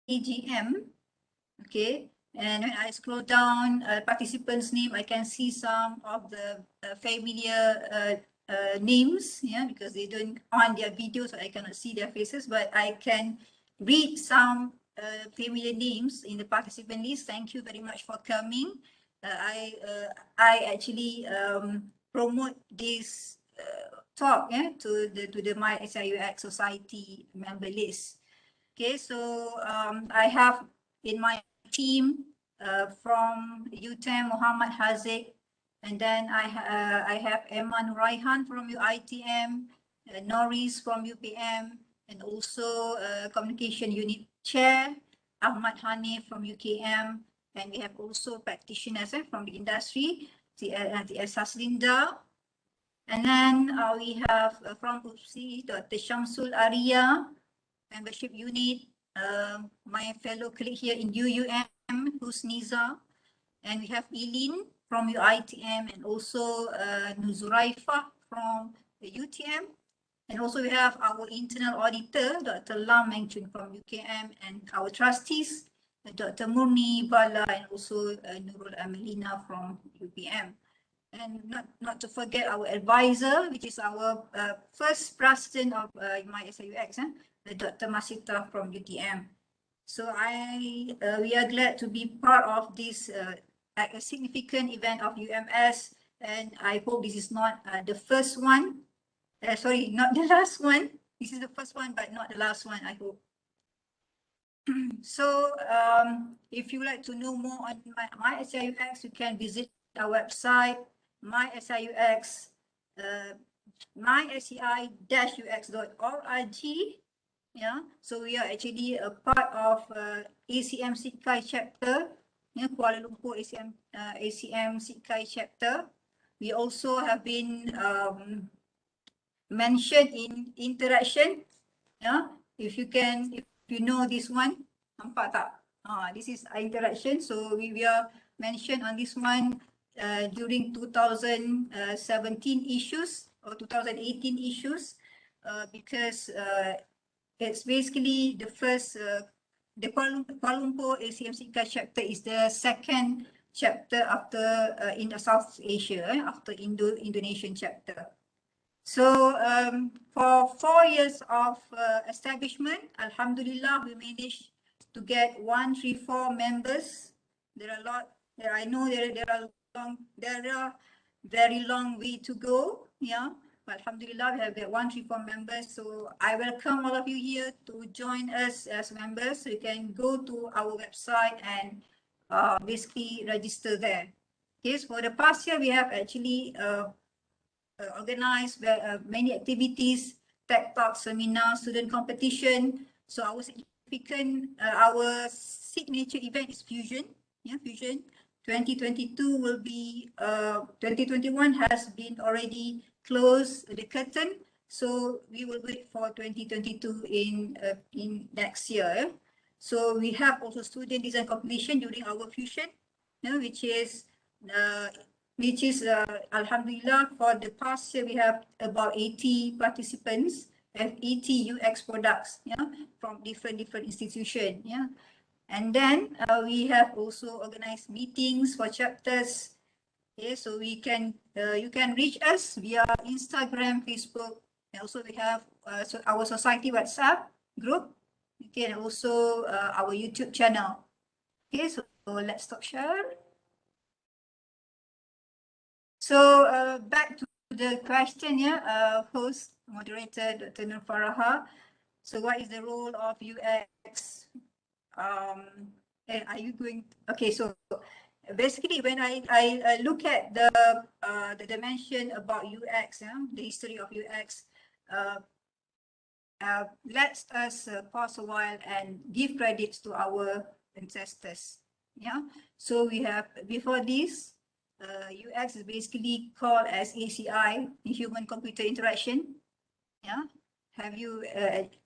AGM. Okay, and when I scroll down participants' name, I can see some of the familiar names, yeah, because they don't on their videos, so I cannot see their faces, but I can read some familiar names in the participant list. Thank you very much for coming. I actually promote this talk to the My SIUX Society member list. Okay, so I have in my team from UTM Muhammad Haziq, and then I have Eman Raihan from UITM, Norris from UPM, and also Communication Unit Chair Ahmad Hanif from UKM, and we have also practitioners from the industry, the Saslinda, and then we have from UPSI Dr. Shamsul Arya, membership unit, my fellow colleague here in UUM, who's Niza, and we have Eileen from UITM, and also Nuzuraifa from the UTM, and also we have our internal auditor, Dr. Lam Mengchun from UKM, and our trustees, Dr. Murni Bala, and also Nurul Amelina from UPM. And not to forget our advisor, which is our first president of My SIUX, Dr. Masita from UTM. So we are glad to be part of this a significant event of UMS, and I hope this is not the first one. Sorry, not the last one. This is the first one, but not the last one, I hope. So if you would like to know more on my SIUX, you can visit our website, MySIUX, mysci-ux.org. Yeah, so we are actually a part of ACM Sikai chapter, Kuala Lumpur ACM Sikai chapter. We also have been mentioned in interaction. Yeah, if you know this one, nampak tak? This is interaction. So we are mentioned on this one during 2017 issues or 2018 issues because it's basically the first, the Kuala Lumpur ACM Sikai chapter is the second chapter after in the South Asia, after Indonesian chapter. So for 4 years of establishment, Alhamdulillah, we managed to get 134 members. There are a lot. I know there are very long way to go. Yeah, but Alhamdulillah, we have got 134 members. So I welcome all of you here to join us as members. So you can go to our website and basically register there. Okay, so for the past year, we have actually organized many activities, tech talks, seminars, student competition. So our signature event is Fusion. Yeah, Fusion 2022 will be 2021 has been already closed the curtain. So we will wait for 2022 in next year. So we have also student design competition during our Fusion, which is Alhamdulillah, for the past year, we have about 80 participants and 80 UX products, from different institutions, And then we have also organized meetings for chapters. Okay, so you can reach us via Instagram, Facebook, and also we have our society WhatsApp group. Okay, and also our YouTube channel. Okay, so let's stop share. So back to the question, host, moderator, Dr. Nur Faraha. So what is the role of UX? Are you going? Okay, so basically, when I look at the dimension about UX, the history of UX, let us pause a while and give credits to our ancestors. Yeah. So we have before this. UX is basically called as ACI, human computer interaction. Yeah, have you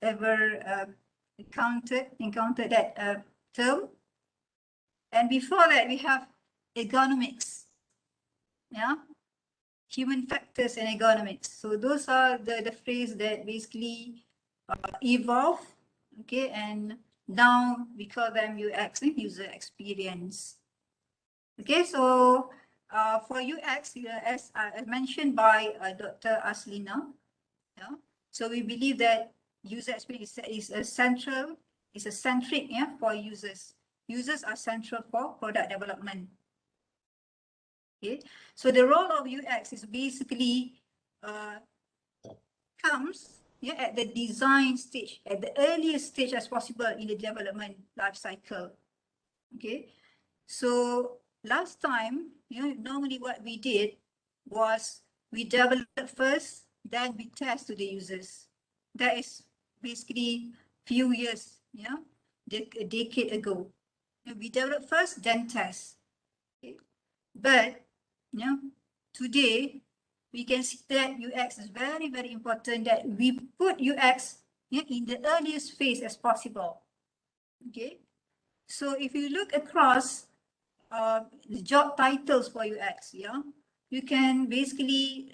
ever encountered that term? And before that, we have ergonomics. Yeah, human factors and ergonomics. So those are the phrase that basically evolve. Okay, and Now we call them UX, user experience. Okay, so for UX, as mentioned by Dr. Aslina, yeah, so we believe that user experience is a centric, yeah, for users. Users are central for product development. Okay, so the role of UX is basically comes, yeah, at the design stage, at the earliest stage as possible in the development life cycle. Okay, so last time, normally what we did was we develop first, then we test to the users. That is basically few years, a decade ago. We develop first, then test. Okay. But today we can see that UX is very, very important, that we put UX in the earliest phase as possible. Okay. So if you look across the job titles for UX, you can basically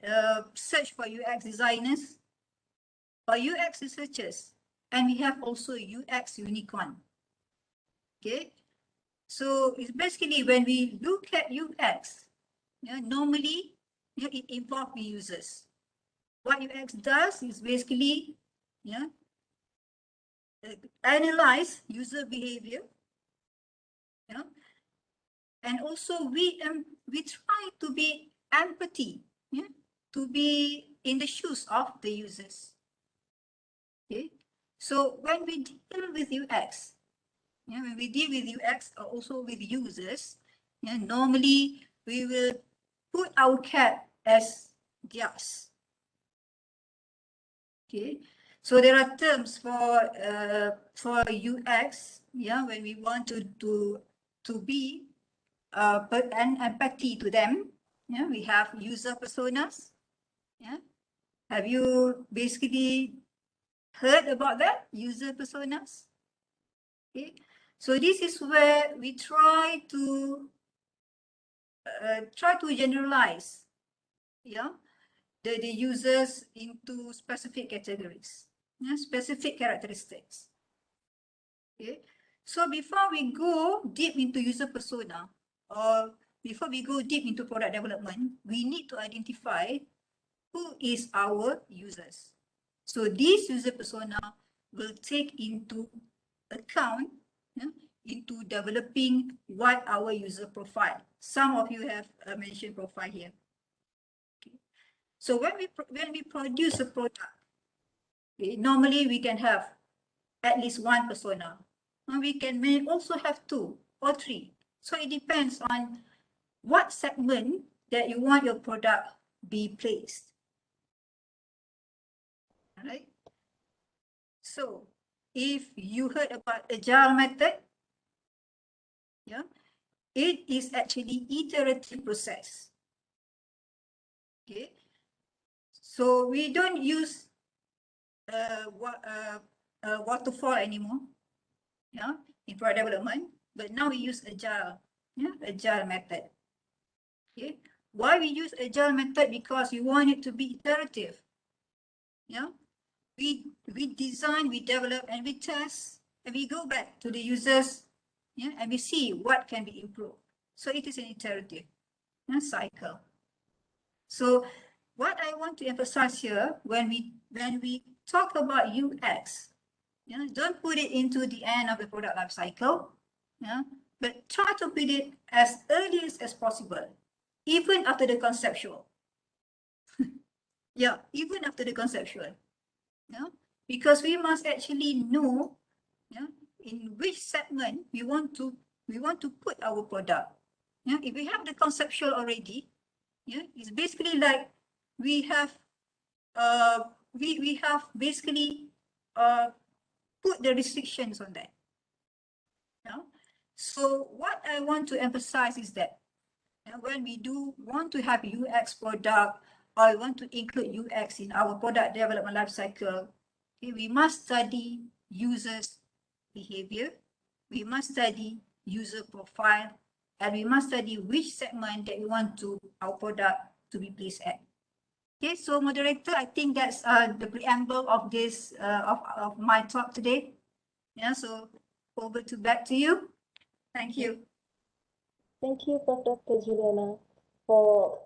search for UX designers or UX researchers, and we have also UX unicorn. Okay, so it's basically when we look at UX, normally it involves the users. What UX does is basically analyze user behavior, and also we try to be empathy, to be in the shoes of the users. Okay, so when we deal with UX, when we deal with UX or also with users, normally we will put our cap as theirs. Okay, so there are terms for UX, when we want to be and empathy to them. We have user personas. Have you basically heard about that, user personas? Okay, so this is where we try to generalize, the users into specific categories, specific characteristics. Okay, so before we go deep into user persona, or before we go deep into product development, we need to identify who is our users. So this user persona will take into account into developing what our user profile. Some of you have mentioned profile here. Okay. So when we produce a product, okay, normally we can have at least one persona. And we may also have 2 or 3. So it depends on what segment that you want your product be placed. All right. So if you heard about agile method, it is actually iterative process. Okay. So we don't use waterfall anymore, in product development, but now we use agile, agile method. Okay. Why we use agile method? Because we want it to be iterative. We design, we develop, and we test, and we go back to the users, and we see what can be improved. So it is an iterative cycle. So what I want to emphasize here, when we talk about UX, don't put it into the end of the product life cycle, but try to put it as early as possible, even after the conceptual. Even after the conceptual. Because we must actually know, in which segment we want to put our product. If we have the conceptual already, it's basically like we have basically put the restrictions on that. So what I want to emphasize is that when we do want to have UX product, or we want to include UX in our product development life cycle, okay, we must study users' behavior, we must study user profile, and we must study which segment that we want our product to be placed at. Okay, so moderator, I think that's the preamble of this of my talk today. So back to you. Thank you. Thank you, Dr. Juliana, for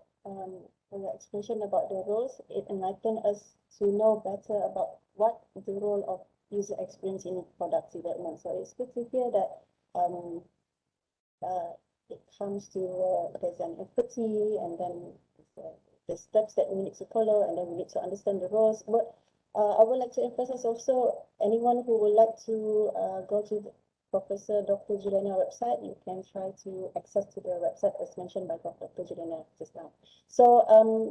your explanation about the roles. It enlightened us to know better about what the role of user experience in product development. So it's good to hear that it comes to there's an empathy, and then the steps that we need to follow, and then we need to understand the roles. But I would like to emphasize also, anyone who would like to go to the Professor Dr. Juliana website, you can try to access to the website as mentioned by Dr. Juliana just now. So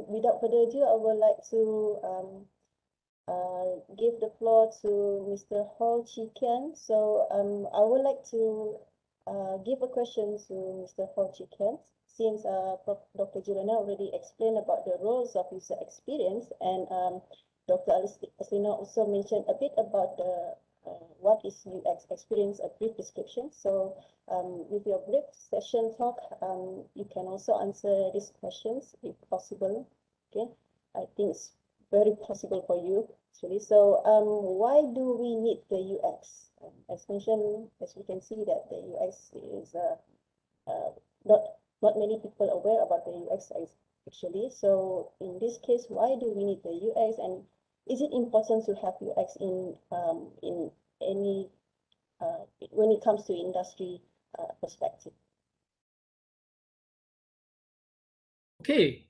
without further ado, I would like to give the floor to Mr. Ho Chi Kian. So I would like to give a question to Mr. Ho Chi Kian, since Dr. Juliana already explained about the roles of user experience, and Dr. Aslina also mentioned a bit about the what is UX experience, a brief description. So with your brief session talk, you can also answer these questions if possible. Okay, I think it's very possible for you actually. So why do we need the UX? As mentioned, as we can see that the UX is not many people aware about the UX actually. So in this case, why do we need the UX, and is it important to have UX in any when it comes to industry perspective? Okay,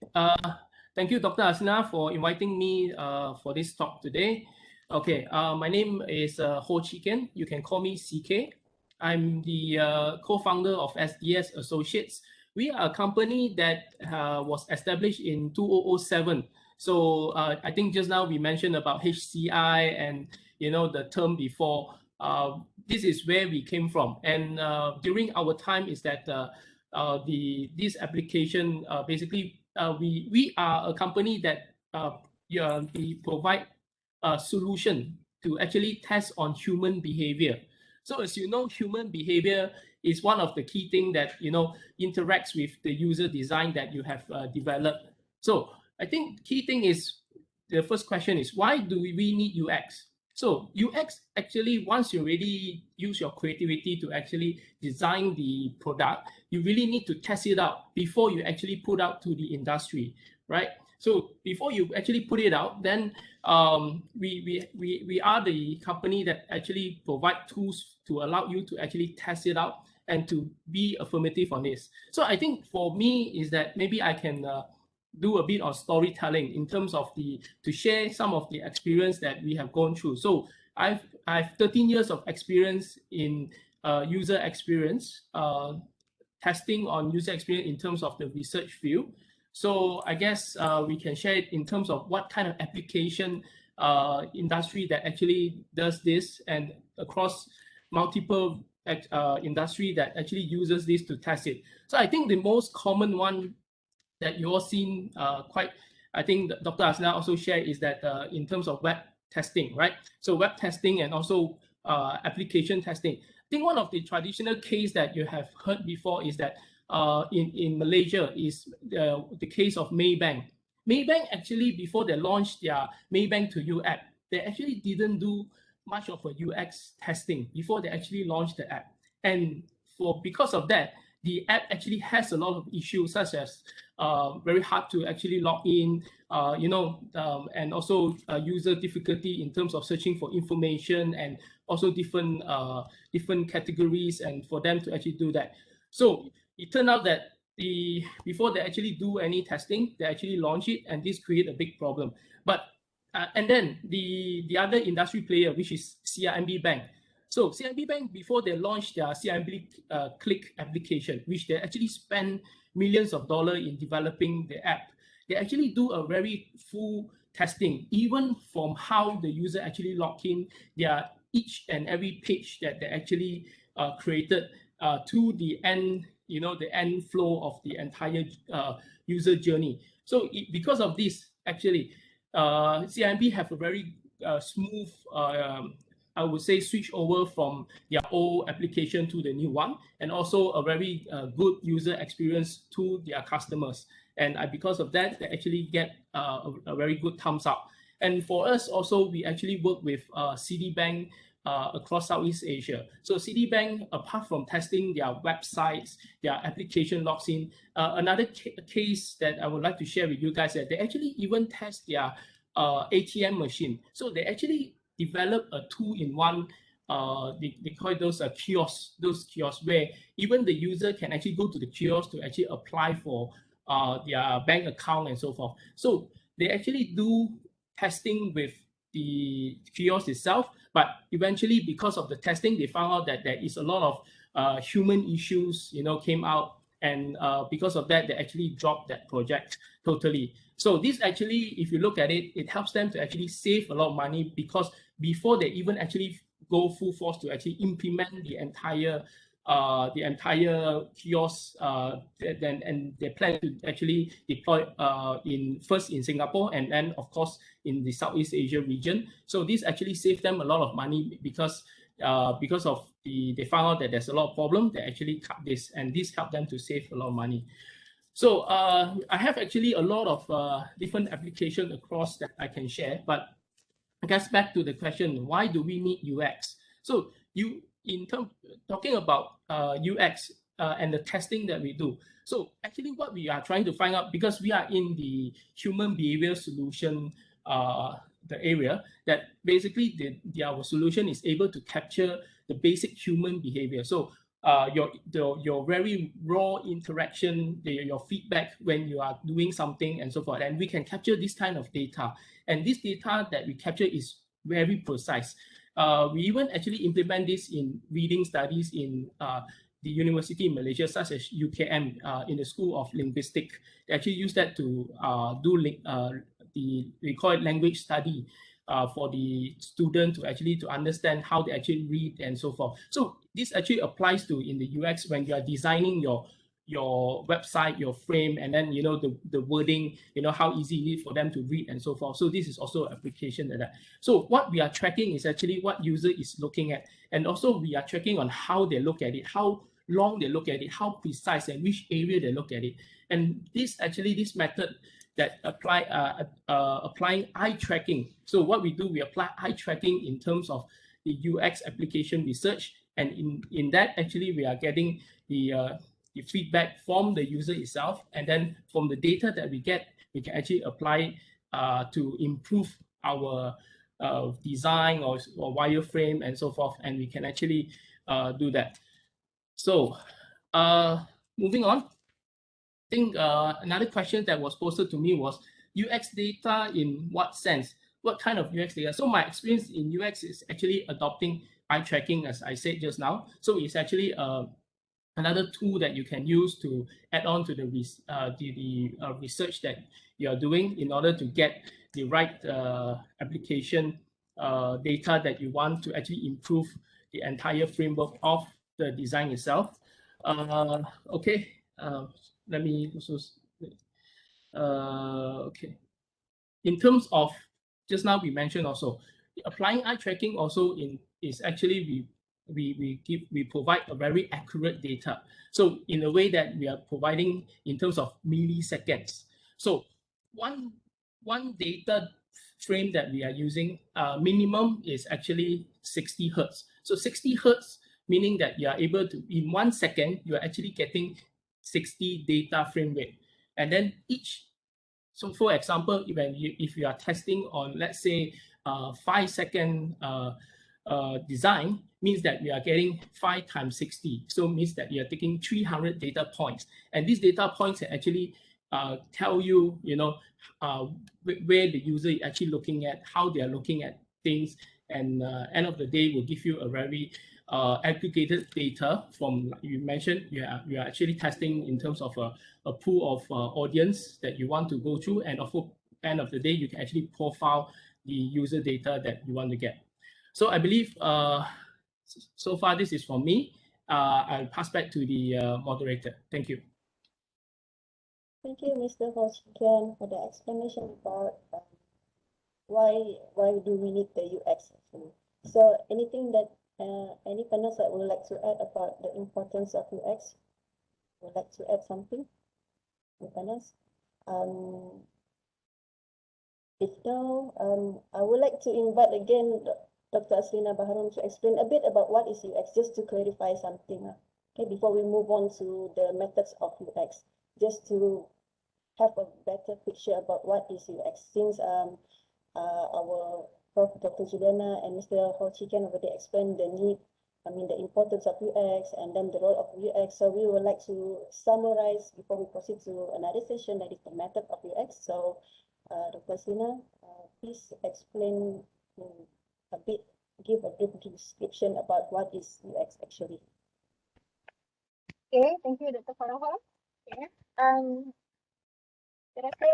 thank you, Dr. Asna, for inviting me for this talk today. Okay, my name is Ho Chi Kian. You can call me CK. I'm the co-founder of SDS Associates. We are a company that was established in 2007. So I think just now we mentioned about HCI and the term before. This is where we came from, and during our time is that this application basically we are a company that we provide a solution to actually test on human behavior. So as you know, human behavior is one of the key things that interacts with the user design that you have developed. So I think key thing is, the first question is, why do we need UX? So UX actually, once you really use your creativity to actually design the product, you really need to test it out before you actually put out to the industry, right? So before you actually put it out, then we are the company that actually provide tools to allow you to actually test it out and to be affirmative on this. So I think for me is that maybe I can do a bit of storytelling in terms of to share some of the experience that we have gone through. So I've 13 years of experience in user experience, testing on user experience in terms of the research field. So I guess we can share it in terms of what kind of application industry that actually does this, and across multiple industry that actually uses this to test it. So I think the most common one that you all seen quite, I think Dr. Asna also shared, is that in terms of web testing, right? So web testing and also application testing. I think one of the traditional case that you have heard before is that in Malaysia is the case of Maybank. Maybank actually, before they launched their Maybank to You app, they actually didn't do much of a UX testing before they actually launched the app. And because of that, the app actually has a lot of issues, such as very hard to actually log in, and also user difficulty in terms of searching for information, and also different categories, and for them to actually do that. So it turned out that before they actually do any testing, they actually launch it, and this create a big problem. But and then the other industry player, which is CIMB Bank. So CIMB Bank, before they launched their CIMB Click application, which they actually spend millions of dollars in developing the app, they actually do a very full testing, even from how the user actually log in their each and every page that they actually created to the end, the end flow of the entire user journey. So because of this, actually, CIMB have a very smooth, I would say, switch over from their old application to the new one, and also a very good user experience to their customers. And because of that, they actually get a very good thumbs up. And for us also, we actually work with Citibank across Southeast Asia. So Citibank, apart from testing their websites, their application logs in, another case that I would like to share with you guys, that they actually even test their ATM machine. So they actually develop a two-in-one, they call it those kiosks where even the user can actually go to the kiosk to actually apply for their bank account and so forth. So they actually do testing with the kiosk itself, but eventually because of the testing, they found out that there is a lot of human issues, came out, and because of that, they actually dropped that project totally. So this actually, if you look at it, it helps them to actually save a lot of money, because before they even actually go full force to actually implement the entire kiosk, and they plan to actually deploy first in Singapore, and then of course in the Southeast Asia region. So this actually saved them a lot of money, because of they found out that there's a lot of problem. They actually cut this, and this helped them to save a lot of money. So I have actually a lot of different applications across that I can share, but I guess back to the question, why do we need UX? So talking about UX and the testing that we do. So actually what we are trying to find out, because we are in the human behavior solution the area, that basically our solution is able to capture the basic human behavior. So your very raw interaction, your feedback when you are doing something and so forth, and we can capture this kind of data. And this data that we capture is very precise. We even actually implement this in reading studies in the university in Malaysia, such as UKM, in the School of Linguistics. They actually use that to we call it language study, for the student to understand how they actually read and so forth. So this actually applies to in the UX when you are designing your website, your frame, and then the wording, how easy it is for them to read and so forth. So this is also an application of that. So what we are tracking is actually what user is looking at, and also we are tracking on how they look at it, how long they look at it, how precise, and which area they look at it. And this method that applying eye tracking. So what we do, we apply eye tracking in terms of the UX application research, and in that actually we are getting the feedback from the user itself, and then from the data that we get, we can actually apply to improve our design or wireframe and so forth, and we can actually do that. So moving on, I think another question that was posted to me was UX data in what sense? What kind of UX data? So my experience in UX is actually adopting eye tracking, as I said just now. So it's actually another tool that you can use to add on to the research that you are doing in order to get the right application data that you want to actually improve the entire framework of the design itself. Okay, let me also, okay. In terms of, just now we mentioned also, applying eye tracking also is actually we provide a very accurate data. So in a way that we are providing in terms of milliseconds. So one data frame that we are using, minimum is actually 60 hertz. So 60 hertz, meaning that you are able to, in 1 second, you are actually getting 60 data frame rate. And then so for example, if you are testing on, let's say, 5-second design, means that we are getting 5 times 60. So means that you are taking 300 data points. And these data points actually tell you, where the user is actually looking at, how they are looking at things. And end of the day will give you a very aggregated data from, like you mentioned, you are actually testing in terms of a pool of audience that you want to go through, and also end of the day you can actually profile the user data that you want to get. So I believe so far this is from me. I'll pass back to the moderator. Thank you. Thank you, Mr. Ho Chi Kian, for the explanation about why do we need the UX actually. So anything that any panelists that would like to add about the importance of UX? Would like to add something? The panelists? If no, I would like to invite again Dr. Aslina Baharum to explain a bit about what is UX, just to clarify something. Okay, before we move on to the methods of UX, just to have a better picture about what is UX, since our Prof. Dr. Juliana and Mr. Ho Chi Kian over there explained the importance of UX and then the role of UX. So we would like to summarize before we proceed to another session, that is the method of UX. So Dr. Aslina, please explain a bit, give a brief description about what is UX actually. Okay, thank you Dr. Farah. Okay. Saya rasa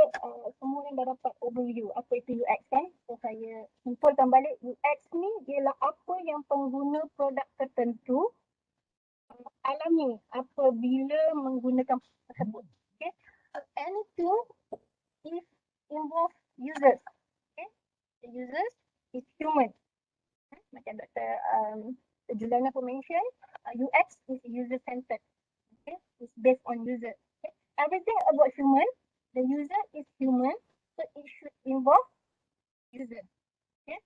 semua yang dah dapat overview apa itu UX kan. So saya simpulkan balik, UX ni ialah apa yang pengguna produk tertentu alami apabila menggunakan tersebut. Okay. Anything if involve users. Okay. The users is human. Macam Dr. Juliana pun mention, UX is user centered. Okay. It's based on user. Okay. Everything about human, the user is human, so it should involve user. Okay.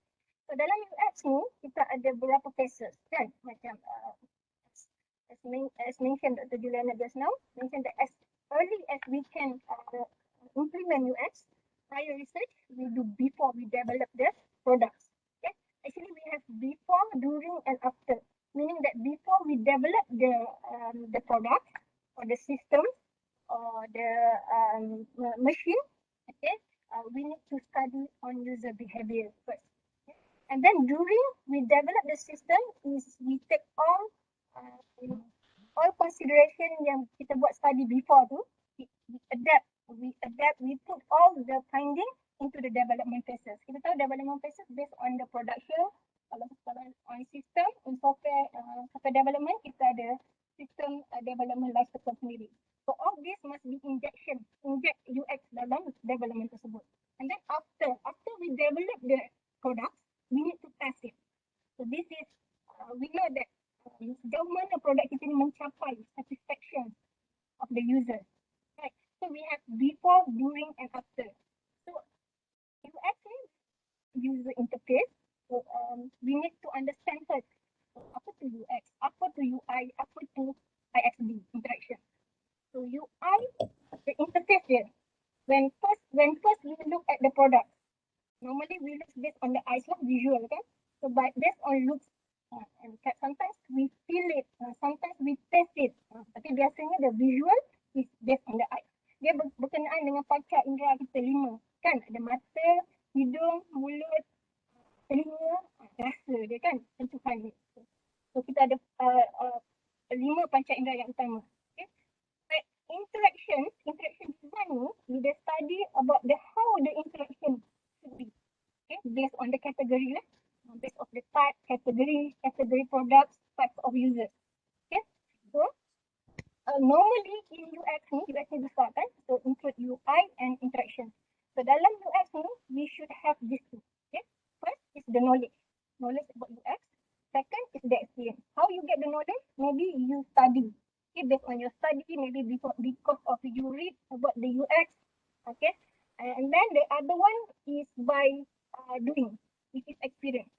So dalam UX ni kita ada beberapa phases kan, macam as mentioned Dr. Juliana just now, mentioned that as early as we can implement UX, prior research we do before we develop the products. Okay. Actually we have before, during and after, meaning that before we develop the product or the system or the machine, okay, we need to study on user behavior first. Okay? And then during we develop the system, is we take all consideration yang kita buat study before tu, we put all the finding into the development phases. Kita tahu development phases based on the production. Kalau on system, in software development, kita ada system development life cycle sendiri. So all this must be inject UX dalam development tersebut. And then after we develop the products, we need to test it. So this is, we know that sejauh mana produk kita ni mencapai satisfaction of the user. Right. So we have before, during and after. So UX is user interface. So we need to understand first, apa tu UX, apa tu UI, apa tu IXD, interaction. So UI, the interface there. When first we look at the product, normally we look based on the eyes lah, visual kan. So based on looks, and sometimes we feel it, sometimes we taste it. Tapi biasanya the visual is based on the eyes. Dia berkenaan dengan panca indera kita 5 kan. Ada mata, hidung, mulut, telinga, rasa dia kan, sentuhan ni. So kita ada 5 panca indera yang utama. Okay. But interaction design ni, we dah study about how the interaction should be. Okay, based on the category lah. Based of the type, category products, types of users. Okay, so normally in UX ni besar kan, so include UI and interaction. So dalam UX ni, we should have these two. Okay, first is the knowledge about UX. Second is the experience. How you get the knowledge? Maybe you study. Okay, based on your study, maybe because of you read about the UX. Okay, and then the other one is by doing, which is experience.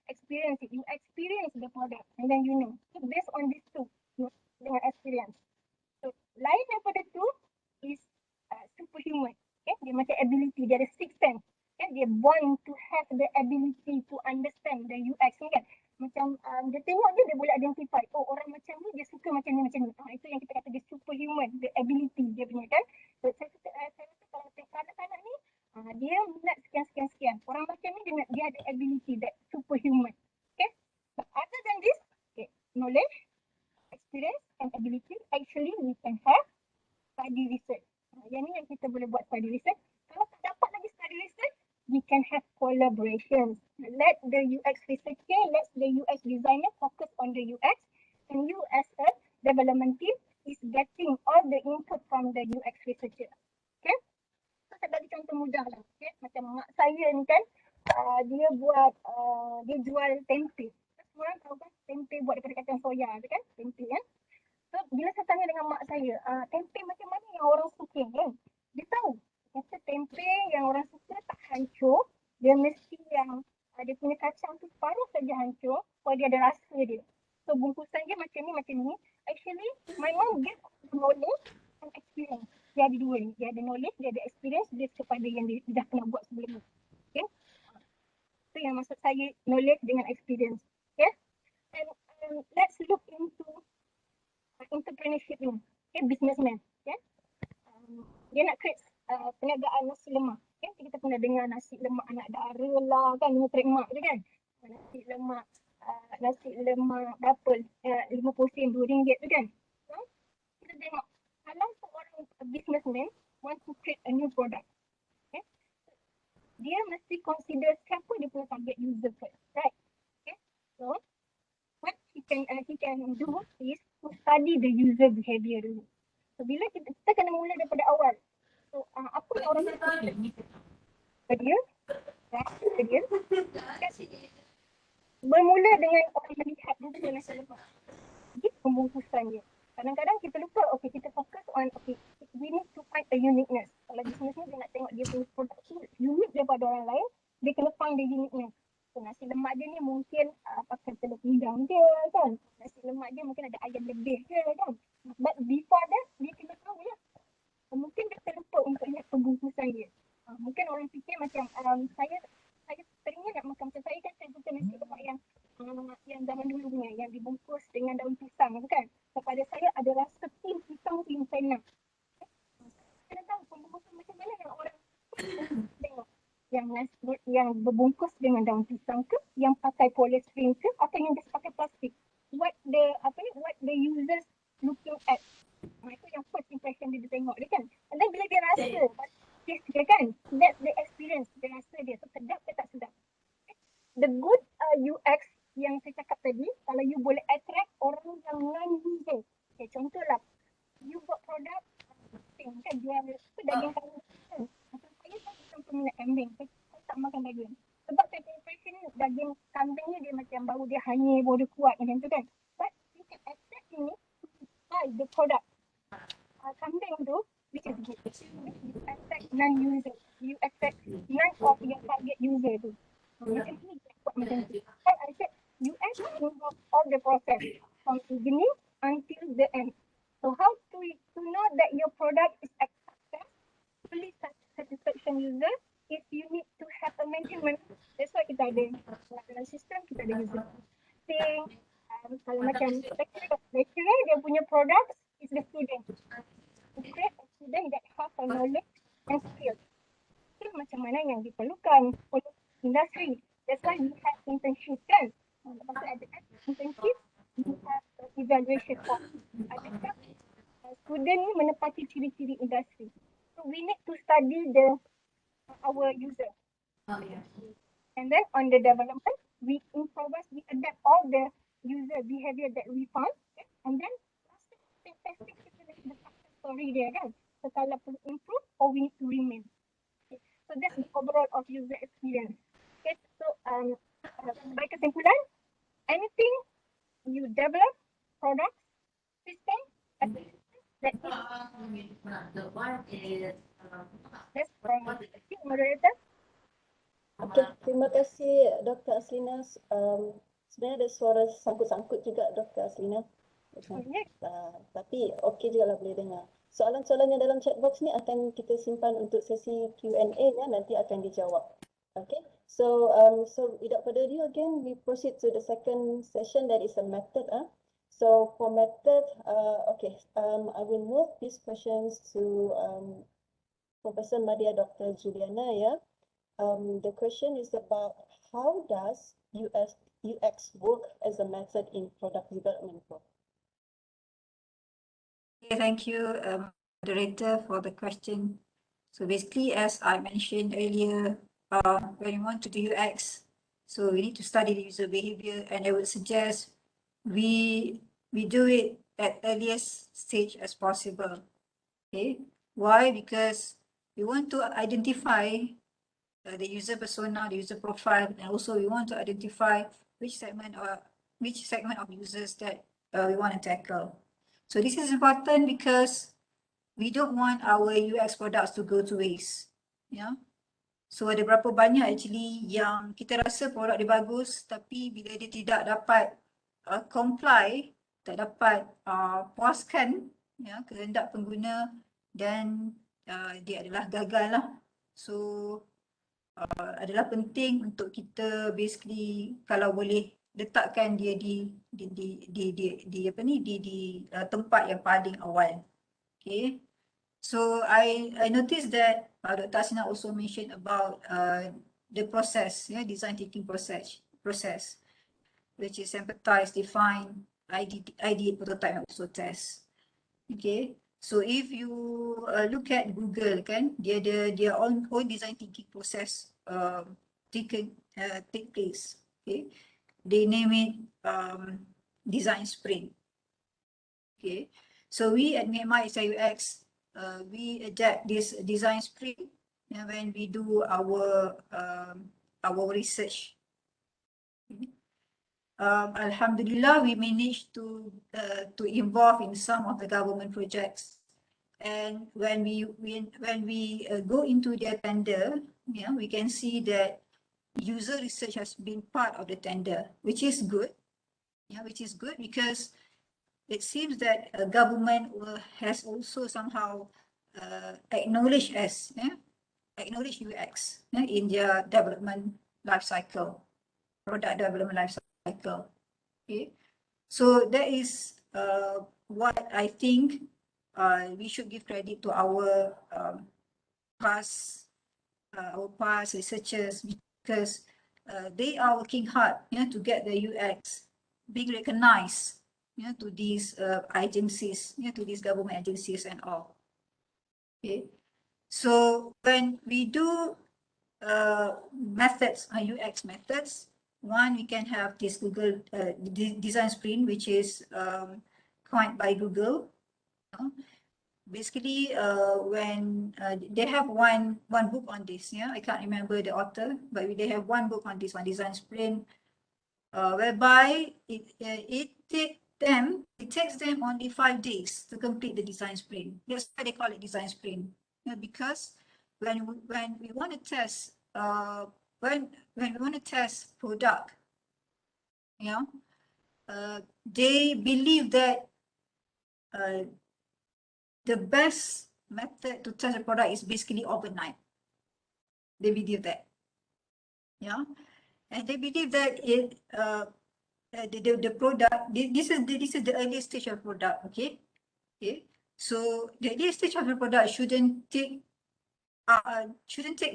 Experience it. You experience the product and then you know. So based on these two, dengan experience. So lain daripada tu is superhuman. Okay, dia macam ability, dia ada sixth sense. Okay, dia born to have the ability to understand the UX ni kan. Macam dia tengok dia boleh identify, oh orang macam ni dia suka macam ni. Itu yang kita kata dia superhuman, the ability dia punya kan. So saya rasa kalau kanak-kanak ni dia minat sekian. Orang macam ni dia ada ability that superhuman. Okay. But other than this, okay, knowledge, experience and ability, actually we can have study research. Yang ni yang kita boleh buat study research. Kalau tak dapat lagi study research, we can have collaborations. Let the UX researcher, let the UX designer focus on the UX, and you as a development team is getting all the input from the UX researcher. Okay. Saya bagi contoh mudah lah. Okay? Macam mak saya ni kan, dia jual tempe. Semua orang tahu kan, tempe buat daripada kacang soya tu kan, tempe kan. So bila saya tanya dengan mak saya, tempe macam mana yang orang suka kan, dia tahu. Kata tempe yang orang suka tak hancur, dia mesti yang dia punya kacang tu paruh dua ni. Dia ada knowledge, dia ada experience based kepada yang dia dah pernah buat sebelum ni. Okay. Itu yang maksud saya knowledge dengan experience. Okay. And let's look into entrepreneurship ni. Okay, businessman. Okay. Dia nak create perniagaan nasi lemak. Okay. Kita pernah dengar nasi lemak anak dara lah kan, dengan trademark je kan. Nasi lemak berapa? 50 sen, RM2 tu kan. So, kita tengok kalau seorang businessman want to create a new product, okay, dia mesti consider siapa dia punya target user first, right? Okay. So, what he can do is to study the user behavior dulu. So, bila kita kena mula daripada awal. So, apa yang orang dia bermula dengan orang melihat rupa nasi lemak. Jadi pembungkusan dia. Kadang-kadang kita lupa, okay, kita fokus on, okay, we need to find a uniqueness. Kalau bisnes ni dia nak tengok dia punya produk tu unik daripada orang lain, dia kena find the uniqueness. So, nasi lemak dia ni mungkin pakai telur pindang dia kan. Nasi lemak dia mungkin ada ayam lebih dia kan. But before that, dia kena tahu lah. Mungkin dia terlupa untuk lihat pembungkusan dia. Mungkin orang fikir macam saya teringin nak makan macam saya kan, saya suka nasi lemak yang zaman dulu punya, yang dibungkus dengan daun pisang tu kan. Kepada saya ada rasa tim pisang tu yang saya nak. Saya tahu pembungkusan macam mana yang orang tengok. Yang berbungkus dengan daun pisang ke, yang pakai polystyrene ke, atau yang just pakai plastik. What the users looking at. Itu yang first impression dia tengok dia kan. And then bila dia rasa, taste dia kan, that's the experience, dia rasa dia tu sedap ke tak sedap. The good UX yang saya cakap tadi, kalau you boleh attract orang yang non-user. Okay, contohlah, you buat produk, kan, jual daging kambing kan. Macam saya kan bukan peminat kambing, saya tak makan daging. Sebab saya impression daging kambing ni dia macam bau dia hanyir, bau dia kuat macam tu kan. But you can attract ini to buy the product. Kambing tu, which is good. You attract non-user. You attract none of your target user tu. Macam ni, buat macam tu. Kan I said, UX involve all the process from beginning until the end. So how to know that your product is accepted, fully satisfaction user, is you need to have a maintenance. That's why kita ada dalam sistem, kita ada user testing. Kalau macam lecturer, dia punya product is the student. To create a student that have a knowledge and skills. Itu macam mana yang diperlukan oleh industri. That's why we have internship kan. Lepas tu ada internship, we have evaluation of adakah student ni menepati ciri-ciri industri. So we need to study our user. And then on the development, we improvise, we adapt all the user behavior that we found. Okay? And then testing the success story dia kan. So kalau perlu improve or we need to remain. Okay. So that's the overall of user experience. Okay, so sebagai kesimpulan, anything you develop, products, system, that is that's from moderator. Okay, terima kasih Dr. Aslina. Sebenarnya ada suara sangkut-sangkut juga Dr. Aslina. Tapi okey juga lah boleh dengar. Soalan-soalan yang dalam chat box ni akan kita simpan untuk sesi Q&A ya, nanti akan dijawab. Okay, so without further ado again, we proceed to the second session, that is a method. So for method, I will move these questions to Professor Madia Dr. Juliana. Yeah, the question is about how does UX work as a method in product development? Okay, thank you, moderator, for the question. So basically, as I mentioned earlier, when you want to do UX, so we need to study the user behavior, and I would suggest we do it at earliest stage as possible. Okay, why? Because we want to identify the user persona, the user profile, and also we want to identify which segment of users that we want to tackle. So this is important because we don't want our UX products to go to waste. Yeah. So ada berapa banyak actually yang kita rasa produk dia bagus, tapi bila dia tidak dapat comply, tak dapat puaskan ya kehendak pengguna, dan dia adalah gagal lah. So adalah penting untuk kita basically kalau boleh letakkan dia di apa ni di tempat yang paling awal. Okay. So I noticed that Dr. Asina also mentioned about the process, design thinking process, which is empathize, define, ideate, prototype, and also test. Okay. So if you look at Google, kan, dia ada their own design thinking process take place. Okay. They name it design sprint. Okay. So we at Myanmar SIUX, we adapt this design sprint when we do our research. Alhamdulillah, we managed to involve in some of the government projects, and when we go into their tender, we can see that user research has been part of the tender, which is good. Which is good because it seems that government has also somehow acknowledged UX in their development life cycle, product development life cycle. Okay, so that is what I think we should give credit to our past researchers, because they are working hard to get the UX being recognized to these agencies, to these government agencies and all. Okay, so when we do methods, UX methods, one, we can have this Google design sprint, which is coined by Google. Basically, when they have one book on this, I can't remember the author, but they have one book on this one, design sprint, whereby it takes them only 5 days to complete the design sprint. That's why they call it design sprint, because when we want to test when we want to test product, they believe that the best method to test a product is basically overnight. They believe that, and they believe that the product, this is the earliest stage of product. Okay. So the earliest stage of the product shouldn't take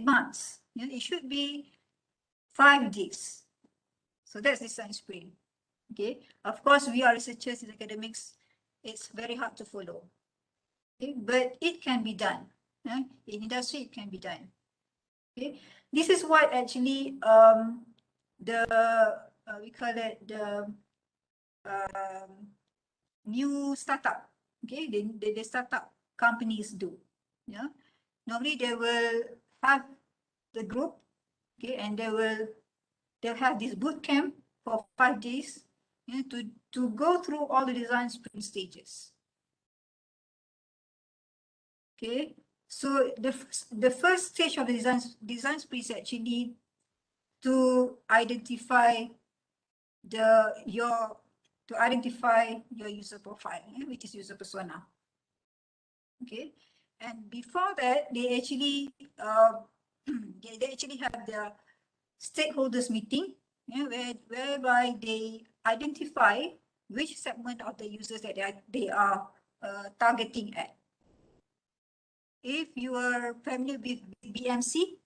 months. It should be 5 days. So that's design sprint. Okay. Of course, we are researchers in academics. It's very hard to follow. Okay, but it can be done. In industry, it can be done. Okay, this is what actually we call it the new startup. Okay, the startup companies do. Normally they will have the group. Okay, and they'll have this boot camp for 5 days to go through all the design sprint stages. Okay, so the first stage of the design sprint is actually to identify your user profile, which is user persona. Okay, and before that, they actually have their stakeholders meeting, whereby they identify which segment of the users that they are targeting at. If you are familiar with BMC,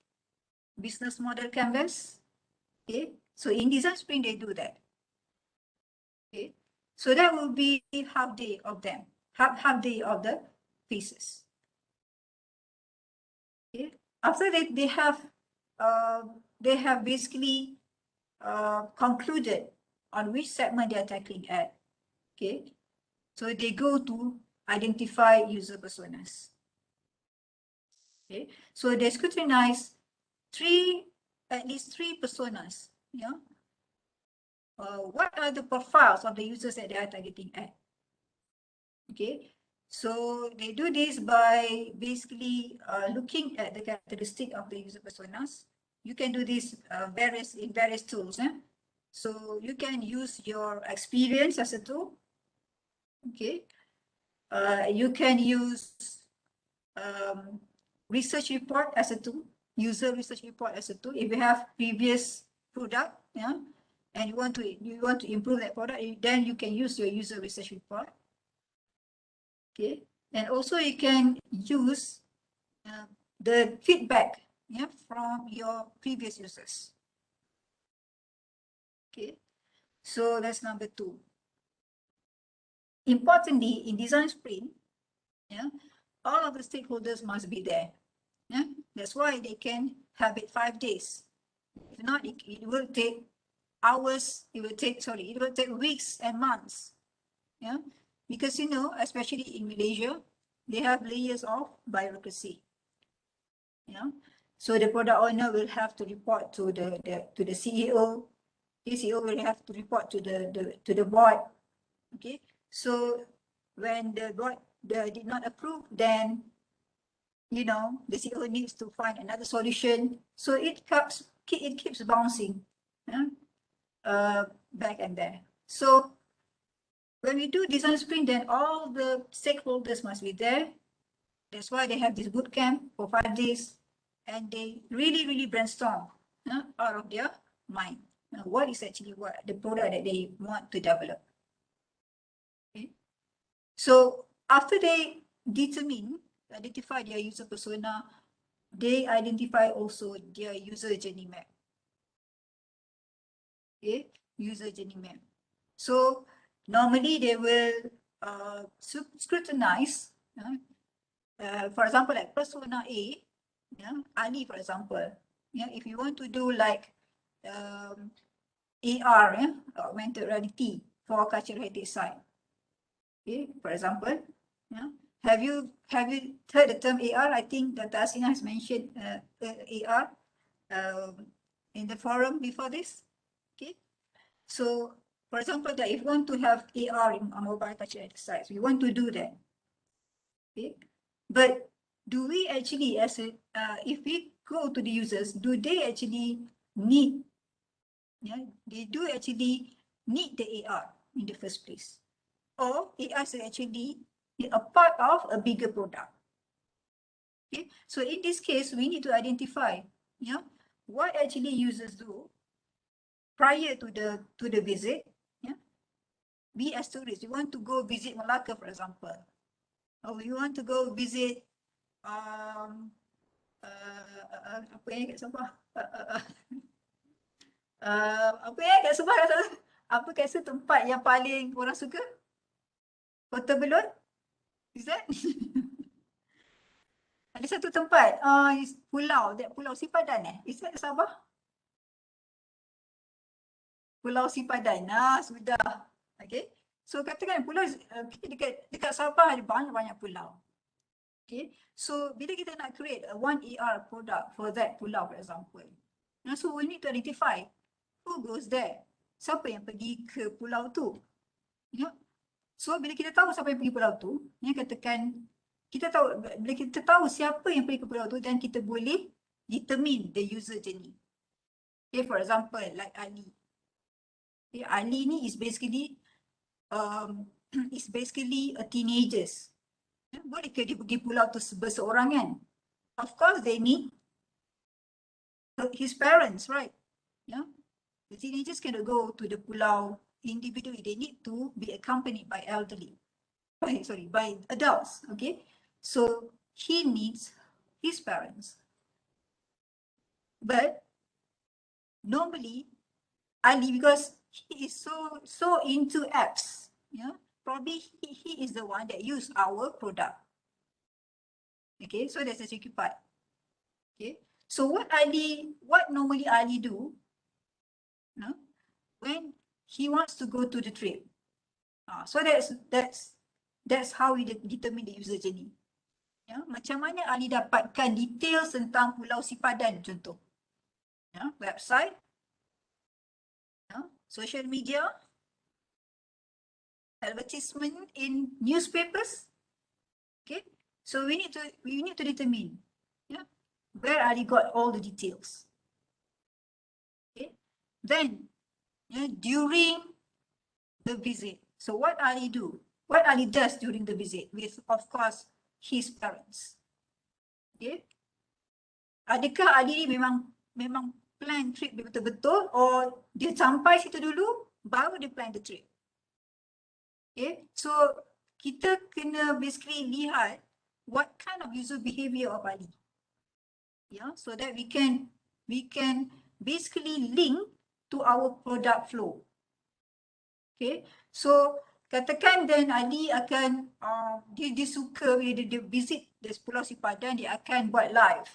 business model canvas, okay, so in design sprint they do that. Okay, so that will be half day of them, half day of the phases. Okay, after that they have basically concluded on which segment they are tackling at. Okay, so they go to identify user personas. Okay, so they scrutinize at least three personas. What are the profiles of the users that they are targeting at? Okay, so they do this by basically looking at the characteristic of the user personas. You can do this in various tools. So you can use your experience as a tool. Okay, you can use research report as a tool, user research report as a tool. If you have previous product, yeah, and you want to improve that product, then you can use your user research report. Okay, and also you can use the feedback, yeah, from your previous users. Okay, so that's number 2. Importantly, in design sprint, yeah, all of the stakeholders must be there. Yeah, that's why they can have it 5 days. If not, it will take hours. It will take weeks and months. Yeah, because especially in Malaysia, they have layers of bureaucracy. Yeah, so the product owner will have to report to the CEO. The CEO will have to report to the board. Okay, so when the board did not approve, then the CEO needs to find another solution. So it keeps bouncing, back and there. So when we do design sprint, then all the stakeholders must be there. That's why they have this boot camp for 5 days, and they really brainstorm out of their mind. What is actually the product that they want to develop. Okay. So after they identify their user persona, they identify also their user journey map. Okay, user journey map. So normally they will scrutinize. For example, like persona A, Ali, for example. If you want to do like AR, augmented reality for cultural heritage site. Okay, for example, have you heard the term AR? I think Dr. Asina has mentioned AR in the forum before this. Okay, so for example, that if you want to have AR in mobile cultural heritage sites, we want to do that. Okay, but do we actually, if we go to the users, do they actually need? They do actually need the AR in the first place, or AR is actually a part of a bigger product. Okay, so in this case, we need to identify, what actually users do prior to the visit. We as tourists, we want to go visit Malacca, for example, or we want to go visit apa yang kat Sabah? Apa yang kat Sabah? Apa kat tempat yang paling orang suka? Kota Belud? Is that? Ada satu tempat, Pulau Sipadan Is that Sabah? Pulau Sipadan. Sudah. Okay. So katakan pulau dekat Sabah ada banyak pulau. Okay. So bila kita nak create a 1AR product for that pulau, for example. So we need to identify who goes there. Siapa yang pergi ke pulau tu? So bila kita tahu siapa yang pergi pulau tu, katakan bila kita tahu siapa yang pergi ke pulau tu, dan kita boleh determine the user journey. Okay, for example, like Ali. Okay, Ali ni is basically a teenagers. Boleh ke dia pergi pulau tu berseorangan? Of course they need his parents, right? The teenagers cannot go to the pulau individually. They need to be accompanied by by adults. Okay, so he needs his parents. But normally Ali, because he is so into apps, probably he is the one that use our product. Okay, so that's the tricky part. Okay, so what normally Ali do, when he wants to go to the trip. So that's how we determine the user journey. Macam mana Ali dapatkan details tentang Pulau Sipadan contoh. Website, social media, advertisement in newspapers. Okay, so we need to determine where Ali got all the details. Okay, then during the visit, so what Ali does during the visit with, of course, his parents. Okay, Adakah Ali ni memang plan trip betul-betul, or dia sampai situ dulu baru dia plan the trip. Okay, so kita kena basically lihat what kind of user behavior of Ali. Yeah, so that we can basically link to our product flow. Okay, so katakan then Ali akan dia suka bila dia visit the Pulau Sipadan, dia akan buat live.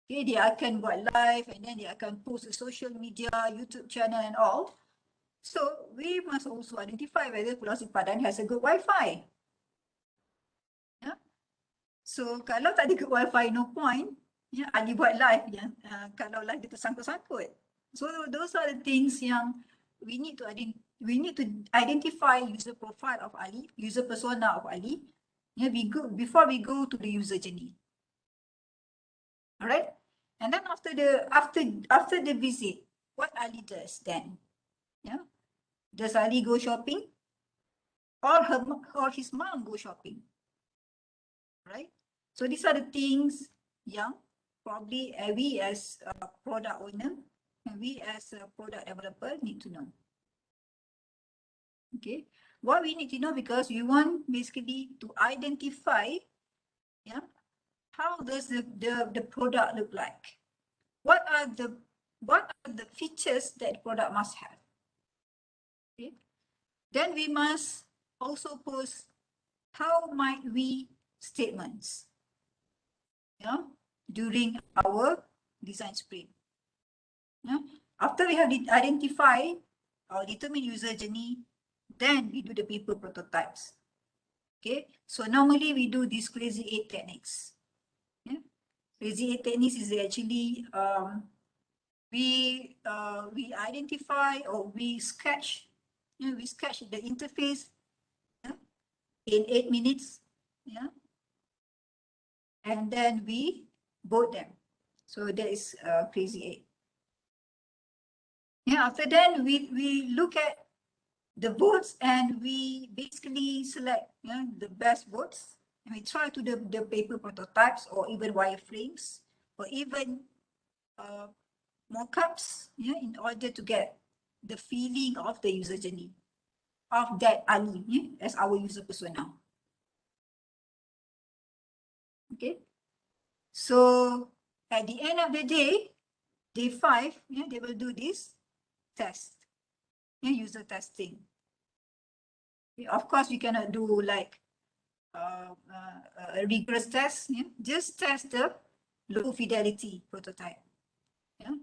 Okay, dia akan buat live and then dia akan post the social media, YouTube channel and all. So we must also identify whether Pulau Sipadan has a good Wi-Fi. Yeah. So kalau tak ada good Wi-Fi, no point. Ya, Ali buat live yang kalau live dia tersangkut-sangkut. So those are the things yang we need to identify user profile of Ali, user persona of Ali. Yeah, before we go to the user journey. Alright, and then after the visit, what Ali does then? Yeah, does Ali go shopping, or his mom go shopping? Right. So these are the things yang probably we as a product owner and we as a product developer need to know. Okay, what we need to know, because we want basically to identify, yeah, how does the product look like? What are the features that product must have? Okay, then we must also post how might we statements, yeah, during our design sprint. Yeah. After we have identified or determined user journey, then we do the paper prototypes. Okay, so normally we do these crazy 8 techniques. Yeah. Crazy 8 techniques is actually we identify or we sketch, we sketch the interface, yeah, in 8 minutes, yeah, and then we vote them. So that is crazy 8. Yeah, after that we look at the votes and we basically select, yeah, the best votes, and we try to do the paper prototypes or even wireframes or even mockups, yeah, in order to get the feeling of the user journey of that Ali, yeah, as our user persona. Okay, so at the end of the day, day 5, yeah, they will do this test, yeah, user testing. Okay, of course, we cannot do like a rigorous test, yeah? Just test the low fidelity prototype. Yeah?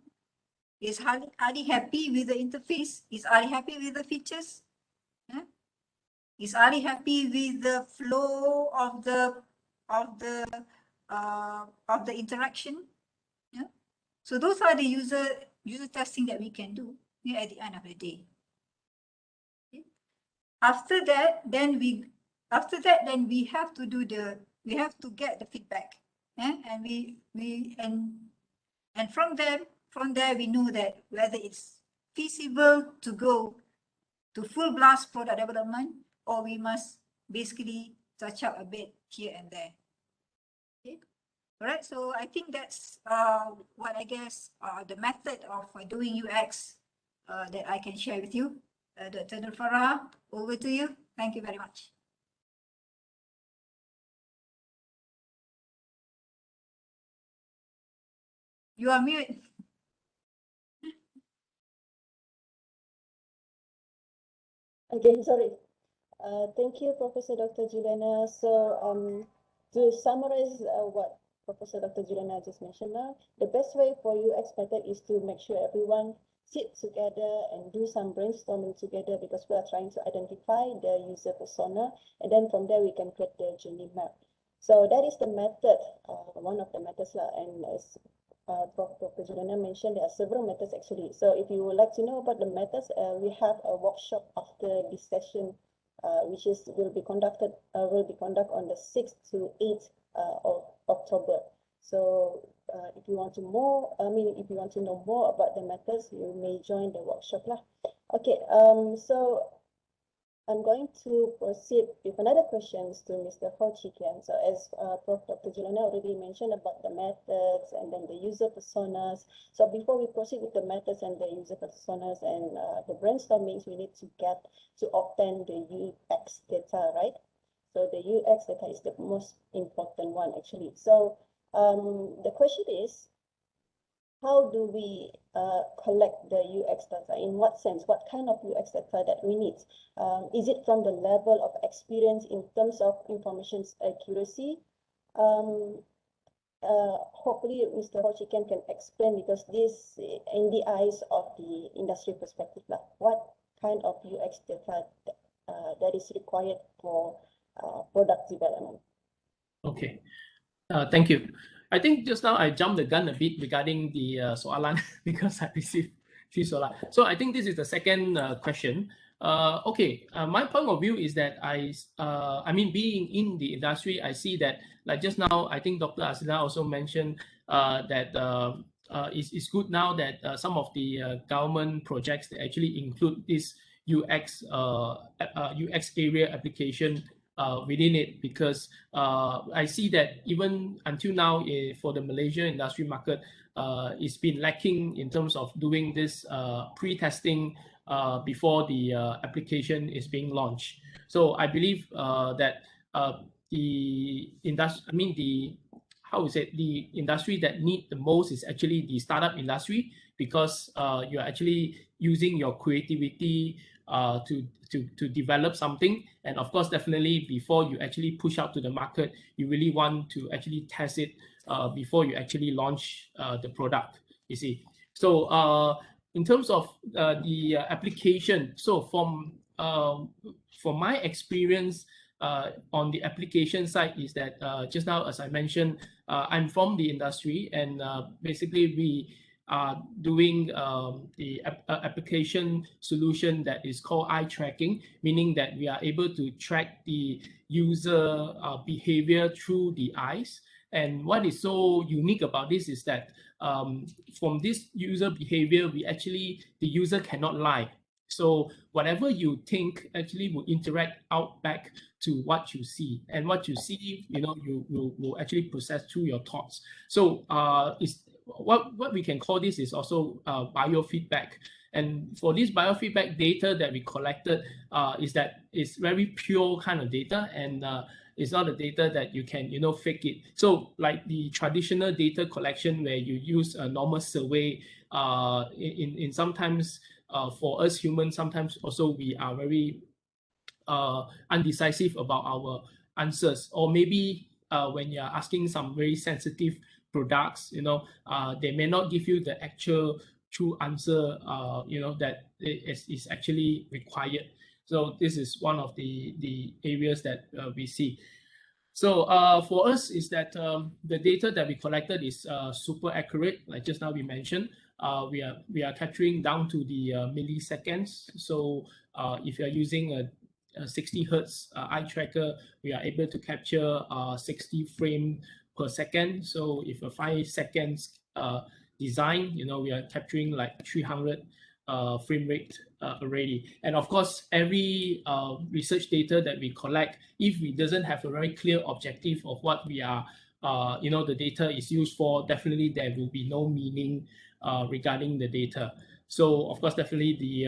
Is Ali happy with the interface? Is Ali happy with the features? Yeah? Is Ali happy with the flow of the interaction? Yeah? So those are the user testing that we can do, yeah, at the end of the day. Okay? After that, then we have to get the feedback, yeah? And from there we know that whether it's feasible to go to full blast product development, or we must basically touch up a bit here and there. Okay, all right. So I think that's what I guess the method of doing UX that I can share with you. Dr. Farah, over to you. Thank you very much. You are mute. Okay, sorry. Thank you, Professor Dr. Juliana. So, to summarize what Professor Dr. Juliana just mentioned now, the best way for UX method is to make sure everyone sit together and do some brainstorming together, because we are trying to identify the user persona, and then from there we can create the journey map. So that is the method, one of the methods, and as Dr. Juliana mentioned, there are several methods actually. So if you would like to know about the methods, we have a workshop after this session, which will be conducted on the 6th to 8th of October. So if you want to know more about the methods, you may join the workshop lah. Okay, so I'm going to proceed with another questions to Mr. Ho Chi Kian. So as Prof. Dr. Julana already mentioned about the methods and then the user personas. So before we proceed with the methods and the user personas and the brainstormings, we need to get to obtain the UX data, right? So the UX data is the most important one actually. So the question is, how do we collect the UX data? In what sense? What kind of UX data that we need? Is it from the level of experience in terms of information's accuracy? Hopefully Mr. Ho Chi Kian can explain, because this in the eyes of the industry perspective, what kind of UX data that is required for product development? Okay, thank you. I think just now I jumped the gun a bit regarding the soalan because I received few soalan. So I think this is the second question. Okay, my point of view is that I mean, being in the industry, I see that, like just now, I think Dr. Asila also mentioned that it's good now that some of the government projects, they actually include this UX area application within it, because I see that even until now for the Malaysia industry market, it's been lacking in terms of doing this pre-testing before the application is being launched. So I believe that the industry, the industry that need the most is actually the startup industry, because you're actually using your creativity to develop something. And of course, definitely before you actually push out to the market, you really want to actually test it before you actually launch the product, you see. So in terms of the application, so from my experience on the application side is that just now, as I mentioned, I'm from the industry, and basically we are doing the application solution that is called eye tracking, meaning that we are able to track the user behavior through the eyes. And what is so unique about this is that from this user behavior, the user cannot lie. So whatever you think actually will interact out back to what you see, and what you see, you will actually process through your thoughts. So it's what we can call this is also biofeedback. And for this biofeedback data that we collected, it's very pure kind of data, and it's not a data that you can fake it. So like the traditional data collection where you use a normal survey, in sometimes for us humans, sometimes also we are very undecisive about our answers, or maybe when you're asking some very sensitive products, they may not give you the actual true answer, that is actually required. So this is one of the areas that we see. So for us is that the data that we collected is super accurate. Like just now we mentioned, we are capturing down to the milliseconds. So if you are using a 60 hertz eye tracker, we are able to capture 60 frames per second. So if a 5 seconds design, we are capturing like 300 frame rate already. And of course, every research data that we collect, if we doesn't have a very clear objective of what we are, the data is used for, definitely there will be no meaning regarding the data. So of course, definitely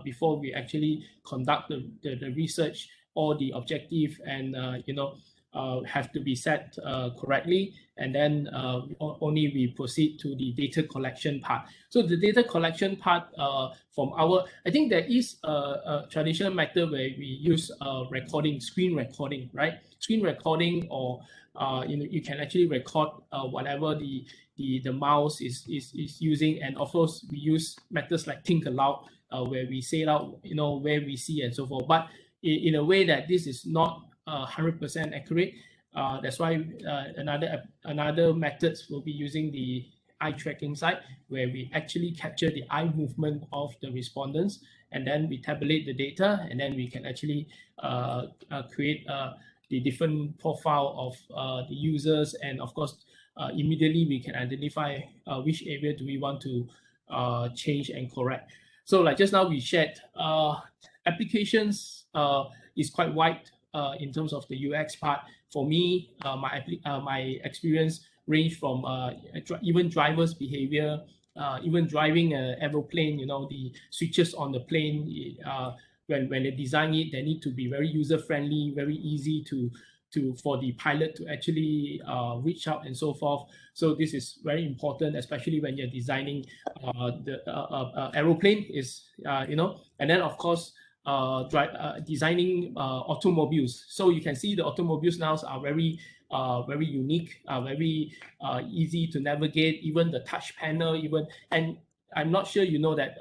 before we actually conduct the research, all the objective and have to be set correctly, and then only we proceed to the data collection part. So the data collection part I think there is a traditional method where we use screen recording, right? Screen recording, or you can actually record whatever the mouse is using, and of course we use methods like think aloud, where we say out where we see and so forth, but in a way that this is not 100% accurate. That's why another methods will be using the eye tracking side, where we actually capture the eye movement of the respondents, and then we tabulate the data, and then we can actually create the different profile of the users, and of course immediately we can identify which area do we want to change and correct. So like just now we shared, applications is quite wide in terms of the UX part. For me, my experience range from even driver's behavior, even driving an aeroplane. You know, the switches on the plane. When they design it, they need to be very user friendly, very easy to for the pilot to actually reach out and so forth. So this is very important, especially when you're designing the aeroplane is and then of course designing automobiles. So you can see the automobiles now are very very unique, very easy to navigate. Even the touch panel, and I'm not sure you know that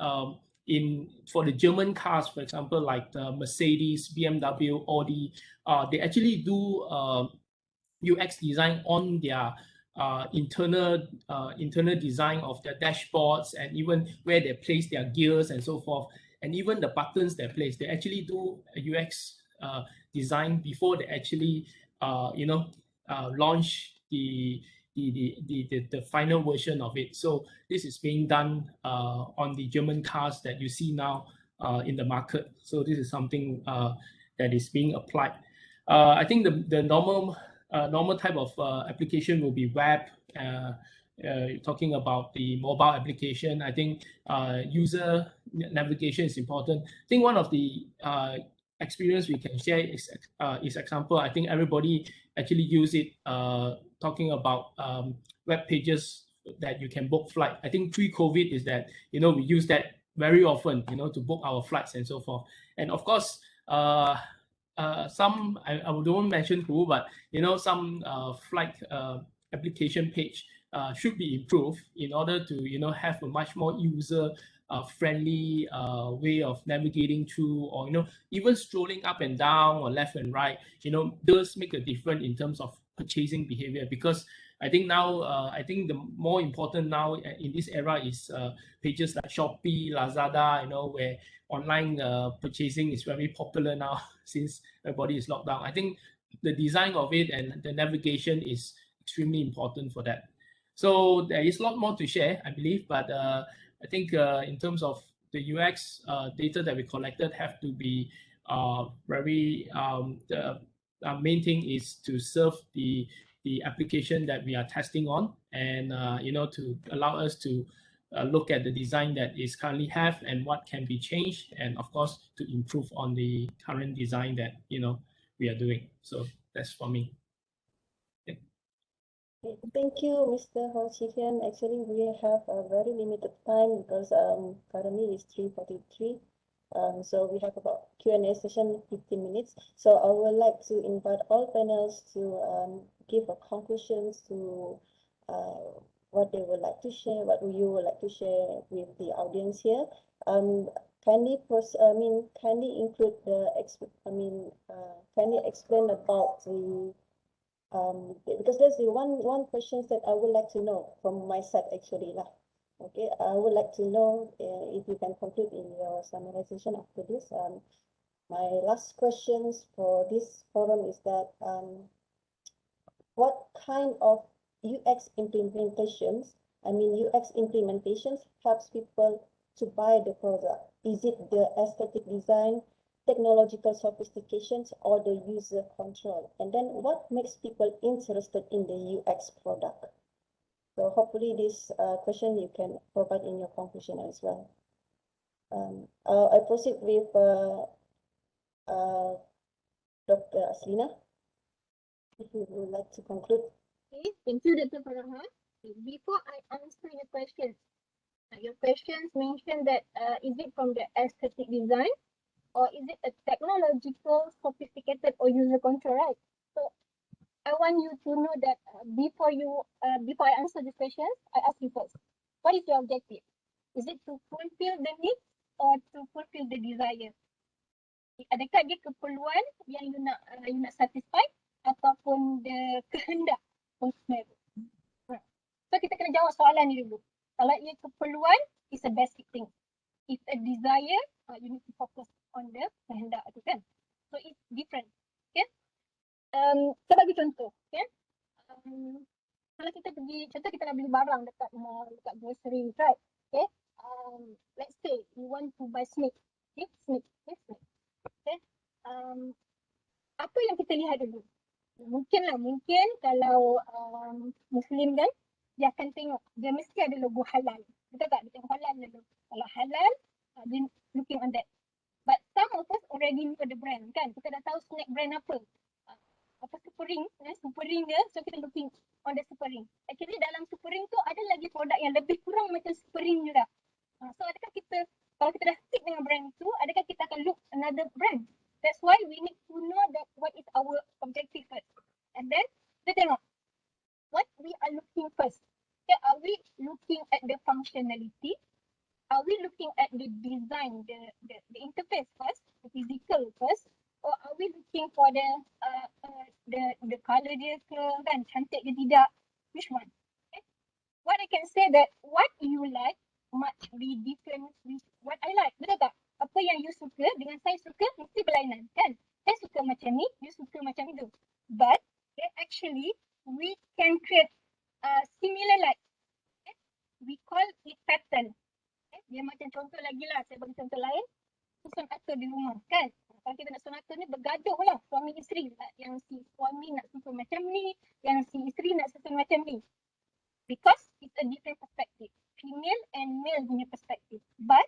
for the German cars, for example, like the Mercedes, BMW, Audi, they actually do UX design on their internal design of their dashboards, and even where they place their gears and so forth, and even the buttons they place. They actually do a UX design before they actually launch the final version of it. So this is being done on the German cars that you see now in the market. So this is something that is being applied. I think the normal type of application will be web. Talking about the mobile application, I think user navigation is important. I think one of the experience we can share is example. I think everybody actually use it talking about web pages that you can book flight. I think pre-COVID is that we use that very often to book our flights and so forth. And of course some I don't mention who, but some flight application page should be improved in order to have a much more user friendly way of navigating through, or even strolling up and down or left and right does make a difference in terms of purchasing behavior. Because I think now I think the more important now in this era is pages like Shopee, Lazada, where online purchasing is very popular now since everybody is locked down. I think the design of it and the navigation is extremely important for that. So there is a lot more to share, I believe, but I think in terms of the UX data that we collected have to be very the main thing is to serve the application that we are testing on, and to allow us to look at the design that is currently have and what can be changed, and of course to improve on the current design that we are doing. So that's for me. Thank you, Mr. Ho Chi Hian. Actually, we have a very limited time because currently it's 3:43. So we have about Q&A session 15 minutes. So I would like to invite all panels to give a conclusions to what they would like to share, what you would like to share with the audience here. Kindly include kindly explain about the because there's the one questions that I would like to know from my side actually lah. Okay, I would like to know if you can conclude in your summarization after this. My last questions for this forum is that what kind of UX implementations helps people to buy the product? Is it the aesthetic design, technological sophistications, or the user control? And then what makes people interested in the UX product? So hopefully this question you can provide in your conclusion as well. I proceed with Dr. Aslina, if you would like to conclude. Okay, thank you, Dr. Farhan. Before I answer your questions mentioned that is it from the aesthetic design, or is it a technological, sophisticated, or user control, right? So I want you to know that before I answer this question, I ask you first, what is your objective? Is it to fulfill the need or to fulfill the desire? Adakah dia keperluan yang you nak satisfy ataupun the kehendak consumer? So kita kena jawab soalan ni dulu. Kalau ia keperluan, is a basic thing. If a desire, you need to focus on the kehendak tu kan. So it's different. Okay. Kita bagi contoh. Okay. Kalau kita pergi, contoh kita nak beli barang dekat mall, dekat grocery, right? Okay. Let's say you want to buy snake. Okay, snake. Okay. Apa yang kita lihat dulu? Mungkin kalau Muslim kan, dia akan tengok, dia mesti ada logo halal. Betul tak? Dia tengok halal dulu. Kalau halal, dia looking on that. But some of us already know the brand kan. Kita dah tahu snack brand apa. Apa super ring dia. So kita looking on the super ring. Actually dalam super ring tu ada lagi produk yang lebih kurang macam super ring juga. So adakah kita, kalau kita dah stick dengan brand tu, adakah kita akan look another brand? That's why we need to know that what is our objective first. And then kita tengok what we are looking first. Okay, are we looking at the functionality? Are we looking at the design, the interface first, the physical first, or are we looking for the color dia ke kan, cantik ke tidak? Which one? Okay. What I can say that what you like might be different with what I like. Betul tak? Apa yang you suka dengan saya suka mesti berlainan kan? Saya suka macam ni, you suka macam itu. But actually we can create similar like. Okay? We call it pattern. Dia macam contoh lagi lah, saya bagi contoh lain. Susun atur di rumah kan. Kalau kita nak susun atur ni bergaduh lah suami isteri. Yang si suami nak susun macam ni, yang si isteri nak susun macam ni. Because it's a different perspective. Female and male punya perspective. But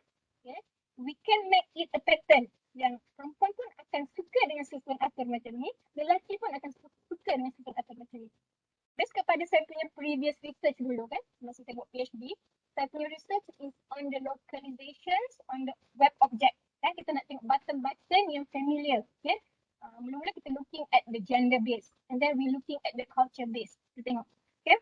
we can make it a pattern. Yang perempuan pun akan suka dengan susun atur macam ni. Lelaki pun akan suka dengan susun atur macam ni. Based kepada saya punya previous research dulu kan. Masa saya buat PhD. Saya punya research is on the localizations on the web object. Kan kita nak tengok button-button yang familiar. Okay? Mula-mula kita looking at the gender base. And then we looking at the culture base. Kita tengok. Okay?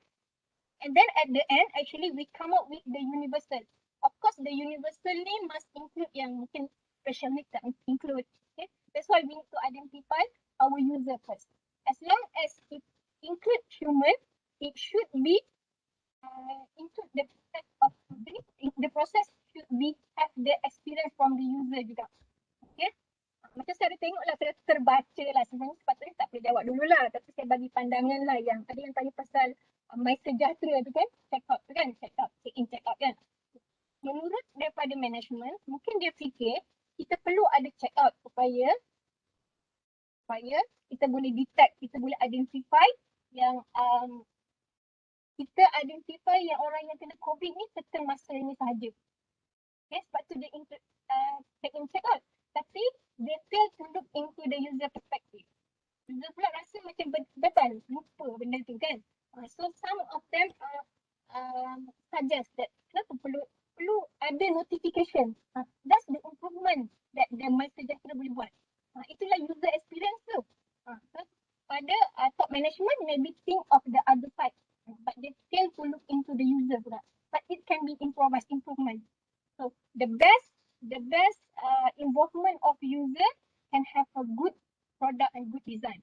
And then at the end, actually we come up with the universal. Of course, the universal ni must include yang mungkin special needs tak include. Okay? That's why we need to identify our user first. As long as it include human, it should be include the process of the process should be have the experience from the user juga. Okay? Macam saya ada tengok lah, saya terbaca lah. Sebenarnya sepatutnya tak boleh jawab dulu lah. Tapi saya bagi pandangan lah yang ada yang tanya pasal My Sejahtera tu kan. Check out tu kan. Check out, check in, check out kan. Menurut daripada management, mungkin dia fikir kita perlu ada check out supaya kita boleh detect, kita boleh identify yang kita identify yang orang yang kena COVID ni certain masa ini sahaja. Okay, sebab tu dia check in, check out. Tapi they fail to look into the user perspective. User pula rasa macam betul, lupa benda tu kan. So some of them suggest that kenapa perlu ada notification. That's the improvement that the My Sejahtera boleh buat. Itulah user experience tu. So pada top management maybe think of the other side. But they fail to look into the user pula. But it can be improvised, improvement. So the best involvement of user can have a good product and good design.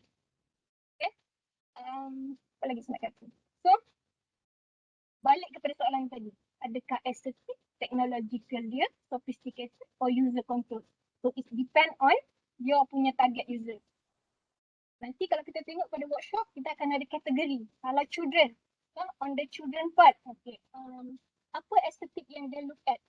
Okay. Apa lagi saya nak kata? So balik kepada soalan tadi. Adakah aesthetic, technological dia, sophisticated or user control? So it depend on your punya target user. Nanti kalau kita tengok pada workshop, kita akan ada kategori. Kalau children, on the children part, okay. Apa estetik yang dia look at?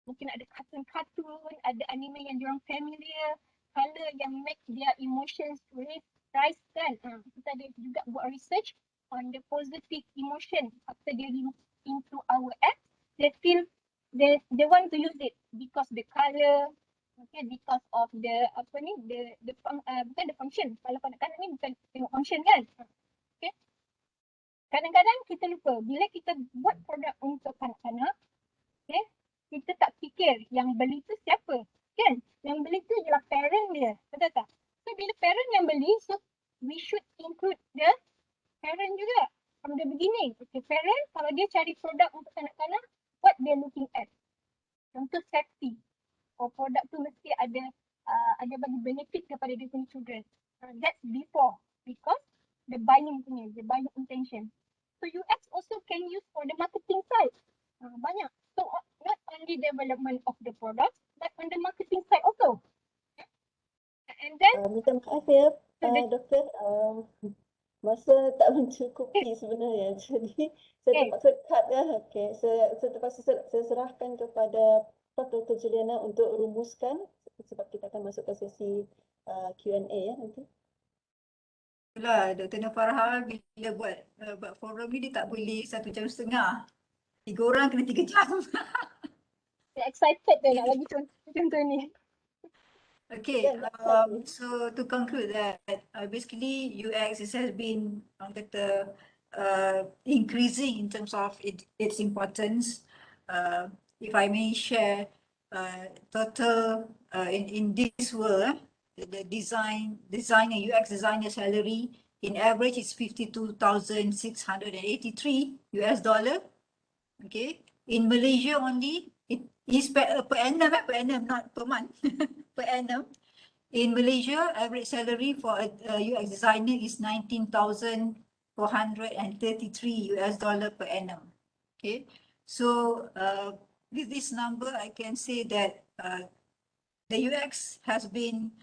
Mungkin ada kartun-kartun, ada anime yang diorang familiar, color yang make their emotions rise kan. Kita ada juga buat research on the positive emotion after they look into our app. They feel they want to use it because the color, okay, because of the bukan the function. Kalau kanak-kanak ni bukan tengok function kan. Okay. Kadang-kadang kita lupa bila kita buat produk untuk kanak-kanak, okay, kita tak fikir yang beli tu siapa, kan? Yang beli tu ialah parent dia, betul tak? So bila parent yang beli, so we should include the parent juga from the beginning. Okay, parent kalau dia cari produk untuk kanak-kanak, what they looking at? Contoh safety. Produk tu mesti ada bagi benefit kepada dia punya children. That's before, because the buying intention. So UX also can use for the marketing side. Banyak. So not only development of the products, but on the marketing side also. And then minta maaf ya, Doktor, masa tak mencukupi sebenarnya. Jadi saya terpaksa cut ya. Saya terpaksa saya serahkan kepada Prof. Dr. Juliana untuk rumuskan sebab kita akan masuk ke sesi Q&A ya nanti. Itulah Dr. Nur Farah bila buat forum ni dia tak boleh 1 jam setengah. 3 orang kena 3 jam. Saya excited dah nak bagi contoh ni. Okay, Yeah, definitely. so to conclude that basically UX has been increasing in terms of its importance. If I may share, total in this world, the designer UX designer salary in average is $52,683 US. Okay, in Malaysia only it is per annum, not per month. Per annum. In Malaysia, average salary for a UX designer is $19,433 US per annum. Okay, so with this number, I can say that the UX has been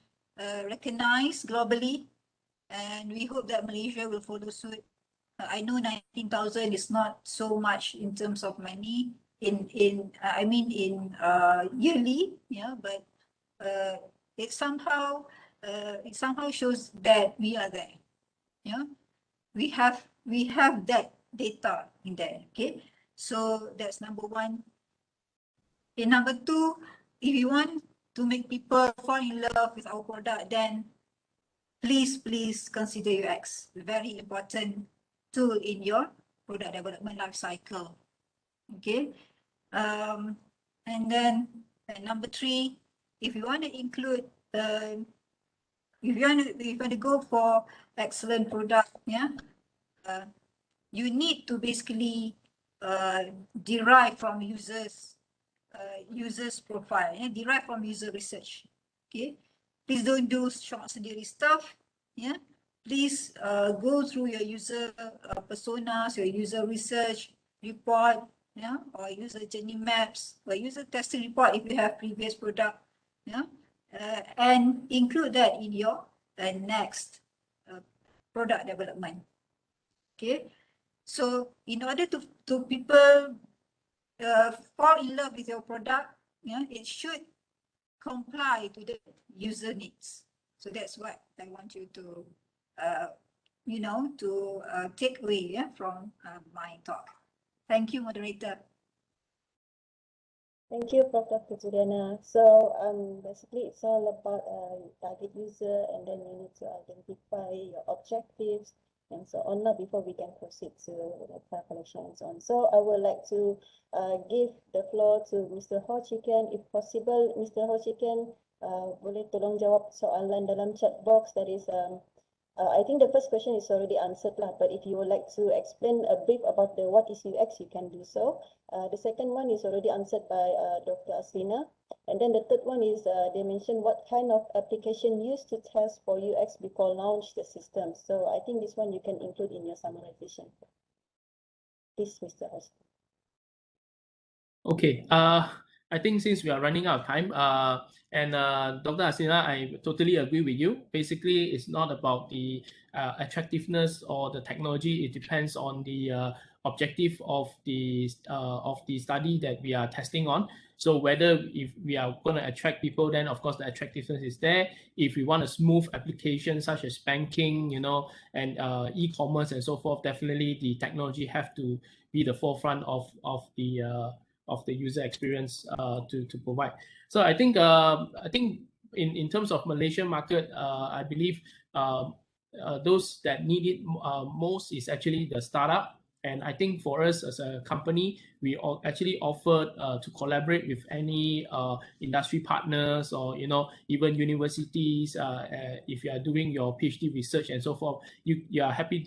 recognized globally, and we hope that Malaysia will follow suit. I know 19,000 is not so much in terms of money I mean yearly, yeah, but it somehow shows that we are there. Yeah, we have that data in there. Okay, so that's number one. Okay, number two, if you want to make people fall in love with our product, then please consider UX. Very important tool in your product development life cycle. Okay, and then number three, if you want to include if you want to go for excellent product, yeah, you need to basically derive from users profile, yeah, derive from user research. Okay, please don't do short sendiri stuff. Yeah, please go through your user personas, your user research report, yeah, or user journey maps, or user testing report if you have previous product, yeah, and include that in your next product development. Okay, so in order to people fall in love with your product, yeah, it should comply to the user needs. So that's what I want you to take away, yeah, from my talk. Thank you, moderator. Thank you, Prof. Dr. Juliana. So basically it's all about target user, and then you need to identify your objectives and so on before we can proceed to file collection and so on. So I would like to give the floor to Mr. Ho Chicken. If possible, Mr. Ho Chicken, boleh tolong jawab soalan dalam chat box. That is I think the first question is already answered lah, but if you would like to explain a bit about the what is UX, you can do so. The second one is already answered by Dr. Aslina. And then the third one is they mentioned what kind of application used to test for UX before launch the system. So I think this one you can include in your summarization. Please, Mr. Austin. Okay, I think since we are running out of time, and Dr. Aslina, I totally agree with you. Basically, it's not about the attractiveness or the technology. It depends on the objective of the study that we are testing on. So whether if we are going to attract people, then of course the attractiveness is there. If we want a smooth application such as banking, and e-commerce and so forth, definitely the technology have to be the forefront of the user experience to provide. So I think in terms of Malaysian market, I believe those that need it most is actually the startup. And I think for us as a company, we actually offered to collaborate with any industry partners or even universities. If you are doing your PhD research and so forth, we're happy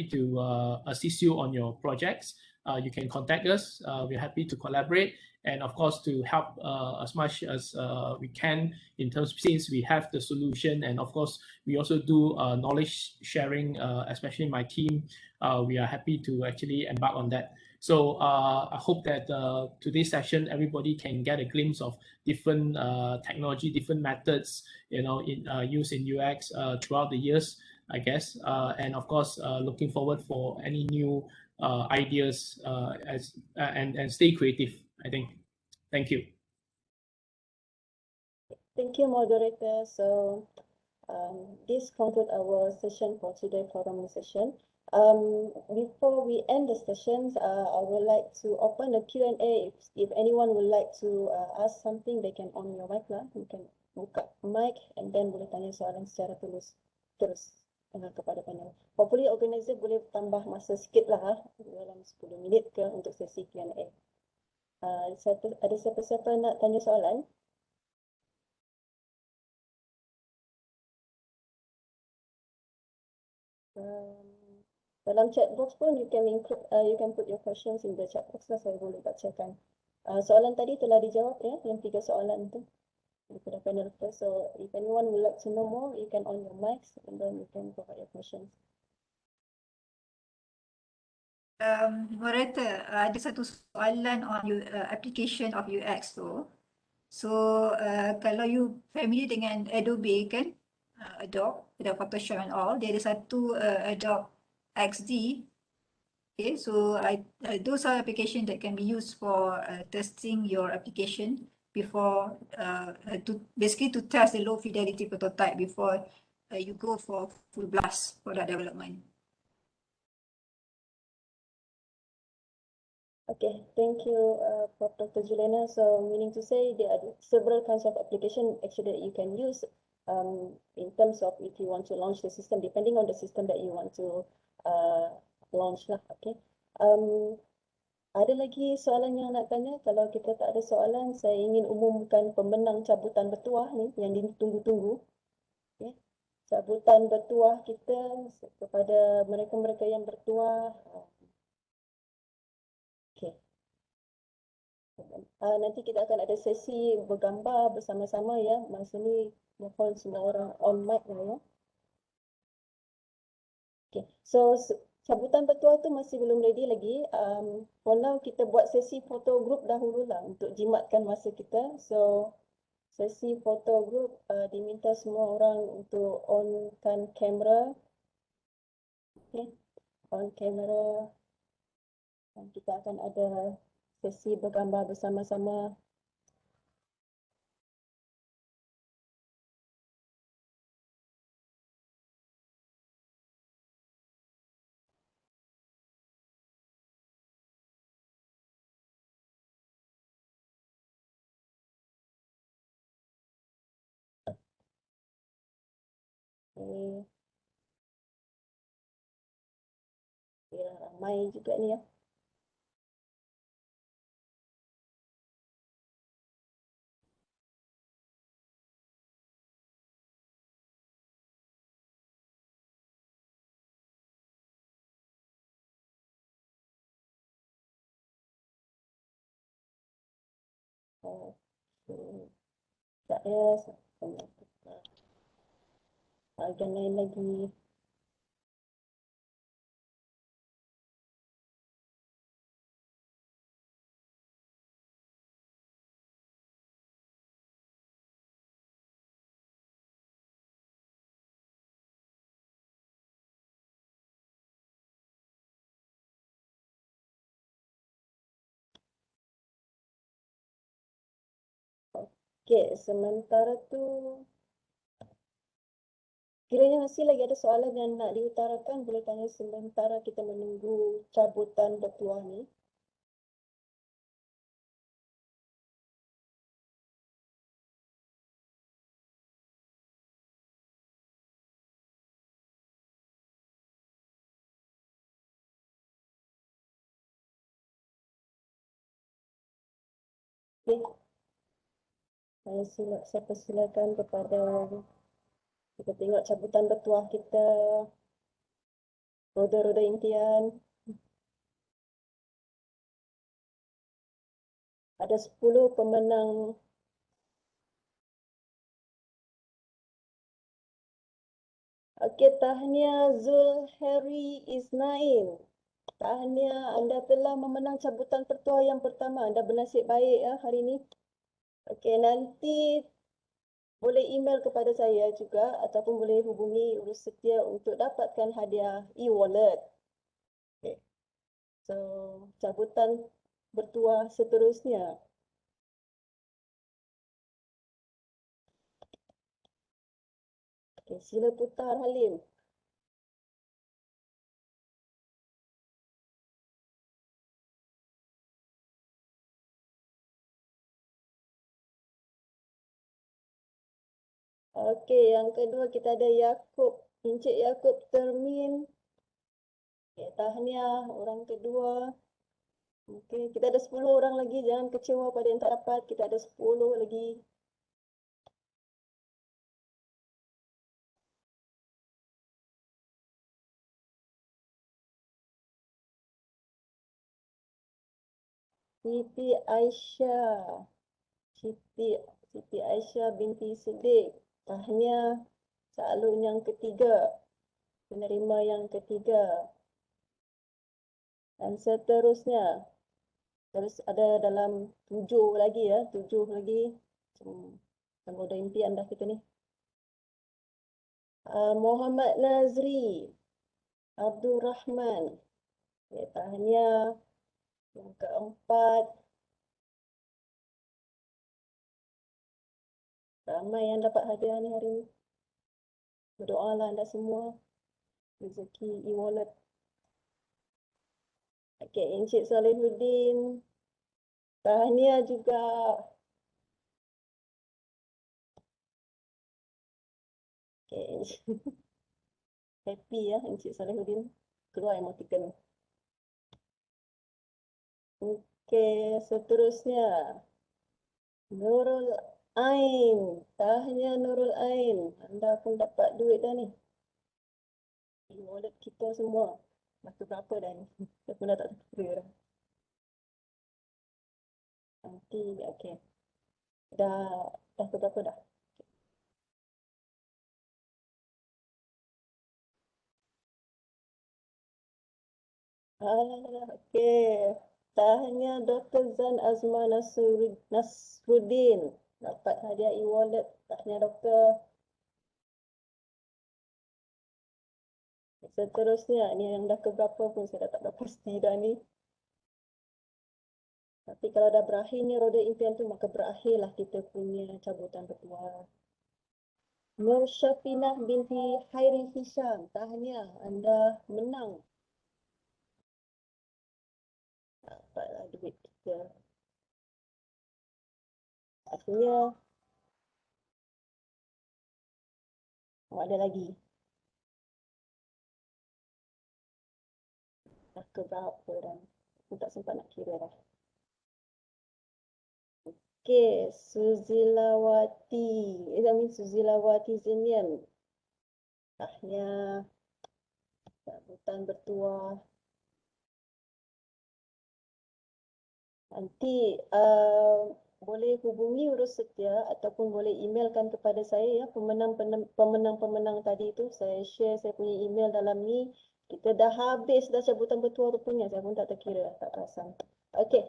to assist you on your projects. You can contact us. We're happy to collaborate and of course to help as much as we can in terms, since we have the solution, and of course we also do knowledge sharing, especially my team. We are happy to actually embark on that. So I hope that today's session everybody can get a glimpse of different technology, different methods used in UX throughout the years, I guess, and of course looking forward for any new ideas and stay creative, I think. Thank you. Thank you, moderator. So this concludes our session for today, forum session. Before we end the sessions, I would like to open a Q&A. If anyone would like to ask something, they can on your mic lah. You can buka mic and then boleh tanya soalan secara terus kepada panel. Hopefully organizer boleh tambah masa sikit lah dalam 10 minit ke untuk sesi Q&A. Ada siapa-siapa nak tanya soalan? Dalam chat box pun you can include, you can put your questions in the chat box lah, saya boleh bacakan. Soalan tadi telah dijawab ya, yang 3 soalan tu daripada panel first. So if anyone would like to know more, you can on your mics and then you can provide your questions. Moderator, ada satu soalan on application of UX tu. So kalau you familiar dengan Adobe kan, Adobe Photoshop and all, dia ada satu Adobe XD. Okay, so those are applications that can be used for testing your application before to basically to test the low fidelity prototype before you go for full blast product development. Okay, thank you, Prof. Dr. Juliana. So meaning to say there are several kinds of application actually that you can use in terms of if you want to launch the system, depending on the system that you want to launch lah. Okay. Ada lagi soalan yang nak tanya? Kalau kita tak ada soalan, saya ingin umumkan pemenang cabutan bertuah ni yang ditunggu-tunggu. Okay. Cabutan bertuah kita kepada mereka-mereka yang bertuah. Okay. Nanti kita akan ada sesi bergambar bersama-sama ya. Masa ni mohon semua orang on mic lah ya. Okay. So cabutan bertuah tu masih belum ready lagi. For now kita buat sesi foto group dahulu lah untuk jimatkan masa kita. So sesi foto group diminta semua orang untuk onkan kamera. Okay. On kamera. Dan kita akan ada sesi bergambar bersama-sama. Okay. Ya, ramai juga ni ya. Okay. Tak ya, bahagian lain lagi. Okay, sementara tu kiranya masih lagi ada soalan yang nak diutarakan, boleh tanya sementara kita menunggu cabutan bertuah ni. Okay. Saya persilakan kepada kita tengok cabutan bertuah kita. Roda-roda impian. Ada 10 pemenang. Okey, tahniah Zul Harry Ismail. Tahniah, anda telah memenang cabutan bertuah yang pertama. Anda bernasib baik ya hari ini. Okey, nanti boleh email kepada saya juga ataupun boleh hubungi urus setia untuk dapatkan hadiah e-wallet. Okay. So, cabutan bertuah seterusnya. Okay, sila putar Halim. Okey, yang kedua kita ada Yaakob, Encik Yaakob Termin. Okay, tahniah orang kedua. Okey, kita ada 10 orang lagi, jangan kecewa pada yang tak dapat. Kita ada 10 lagi. Siti Aisyah. Siti Aisyah binti Siddiq. Tahniah calon yang ketiga. Penerima yang ketiga. Dan seterusnya. Terus ada dalam 7 lagi ya. 7 lagi. Macam udah impian dah kita ni. Muhammad Nazri. Abdul Rahman. Okay, tahniah. Yang keempat. Ramai yang dapat hadiah ni hari ni. Berdoalah anda semua. Rezeki e-wallet. Okey, Encik Salihuddin. Tahniah juga. Okey. Happy ya Encik Salihuddin. Keluar emoticon. Okey, seterusnya. Nurul Ain. Tahniah Nurul Ain. Anda pun dapat duit dah ni. E-wallet kita semua. Masa berapa dah ni? Saya pun dah tak kira dah. Nanti, okey. Dah berapa dah? Okey. Tahniah Dr. Zan Azma Nasruddin. Dapat hadiah e-wallet. Tahniah doktor. Seterusnya, ni yang dah keberapa pun saya dah tak dah pasti dah ni. Tapi kalau dah berakhirnya roda impian tu, maka berakhirlah kita punya cabutan bertuah. Nur Syafinah binti Khairi Hisham. Tahniah, anda menang. Dapatlah duit kita. Akhirnya, ada lagi. Dah keberapa dah. Aku tak sempat nak kira dah. Okey, Suzilawati. Suzilawati Zinian. Tahniah. Cabutan bertuah. Nanti boleh hubungi urus setia ataupun boleh emailkan kepada saya ya pemenang-pemenang tadi itu. Saya share saya punya email dalam ni. Kita dah habis dah cabutan bertuah rupanya. Saya pun tak terkira, tak perasan. Okey,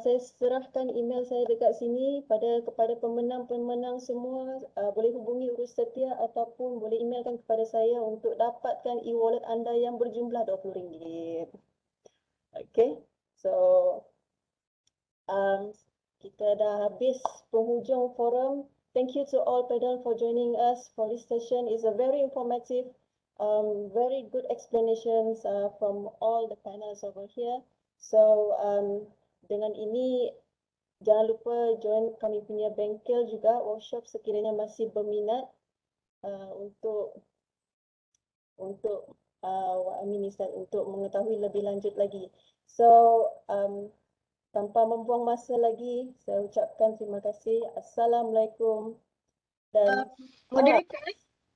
saya serahkan email saya dekat sini kepada pemenang-pemenang semua. Boleh hubungi urus setia ataupun boleh emailkan kepada saya untuk dapatkan e-wallet anda yang berjumlah RM20. Okey, so kita dah habis penghujung forum. Thank you to all panel for joining us for this session. It's a very informative, very good explanations from all the panels over here. So dengan ini jangan lupa join kami punya bengkel juga workshop sekiranya masih berminat untuk mengetahui lebih lanjut lagi. So tanpa membuang masa lagi, saya ucapkan terima kasih. Assalamualaikum. Dan Moderator,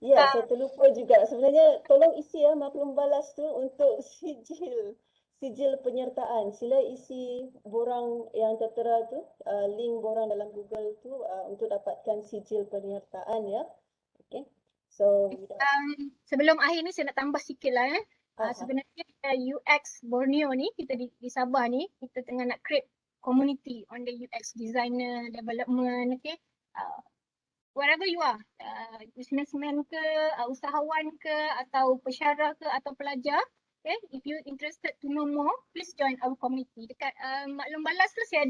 ya, saya terlupa juga. Sebenarnya tolong isi ya maklum balas tu untuk sijil penyertaan. Sila isi borang yang tertera tu, link borang dalam Google tu untuk dapatkan sijil penyertaan ya. Okay. So sebelum akhir ni saya nak tambah sikit lah sebenarnya UX Borneo ni, kita di Sabah ni, kita tengah nak create community on the UX designer development, okay. Wherever you are, businessman ke, usahawan ke, atau pesyarah ke, atau pelajar, okay, if you interested to know more, please join our community. Dekat maklum balas tu saya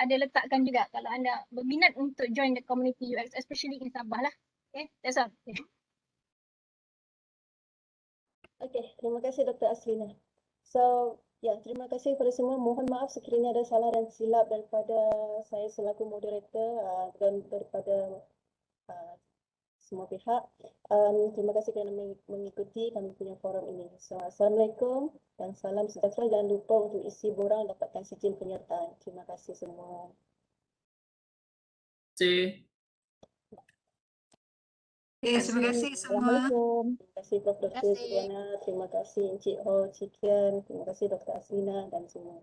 ada letakkan juga kalau anda berminat untuk join the community UX, especially in Sabah lah. Okay, that's all. Okay. Okay, terima kasih Dr. Aslina. So, ya, terima kasih kepada semua. Mohon maaf sekiranya ada salah dan silap daripada saya selaku moderator dan daripada semua pihak. Terima kasih kerana mengikuti kami punya forum ini. So, Assalamualaikum dan salam sejahtera. Jangan lupa untuk isi borang dapatkan sijil penyertaan. Terima kasih semua. Say. Okay, terima kasih semua. Assalamualaikum. Terima kasih Prof. Dr. kasih. Juliana. Terima kasih Encik Ho, Cik Kian. Terima kasih Dr. Aslina dan semua.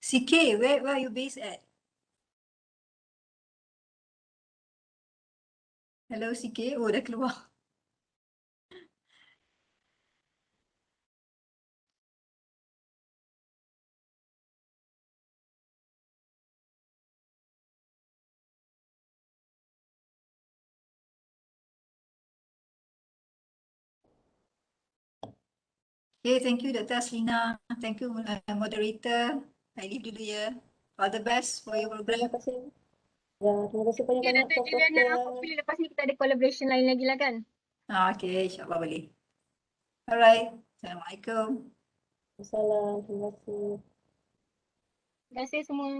CK, where are you based at? Hello CK, oh dah keluar. Okay, thank you Dr. Aslina. Thank you moderator. I leave dulu ya. All the best for your Terima program. kasih. Ya, terima kasih Okay, banyak-banyak Dr. Prof. Juliana, Dr. hopefully lepas ni kita ada collaboration lain lagi lah kan? Okay, insyaAllah boleh. Alright, Assalamualaikum. Salam, terima kasih. Terima kasih semua.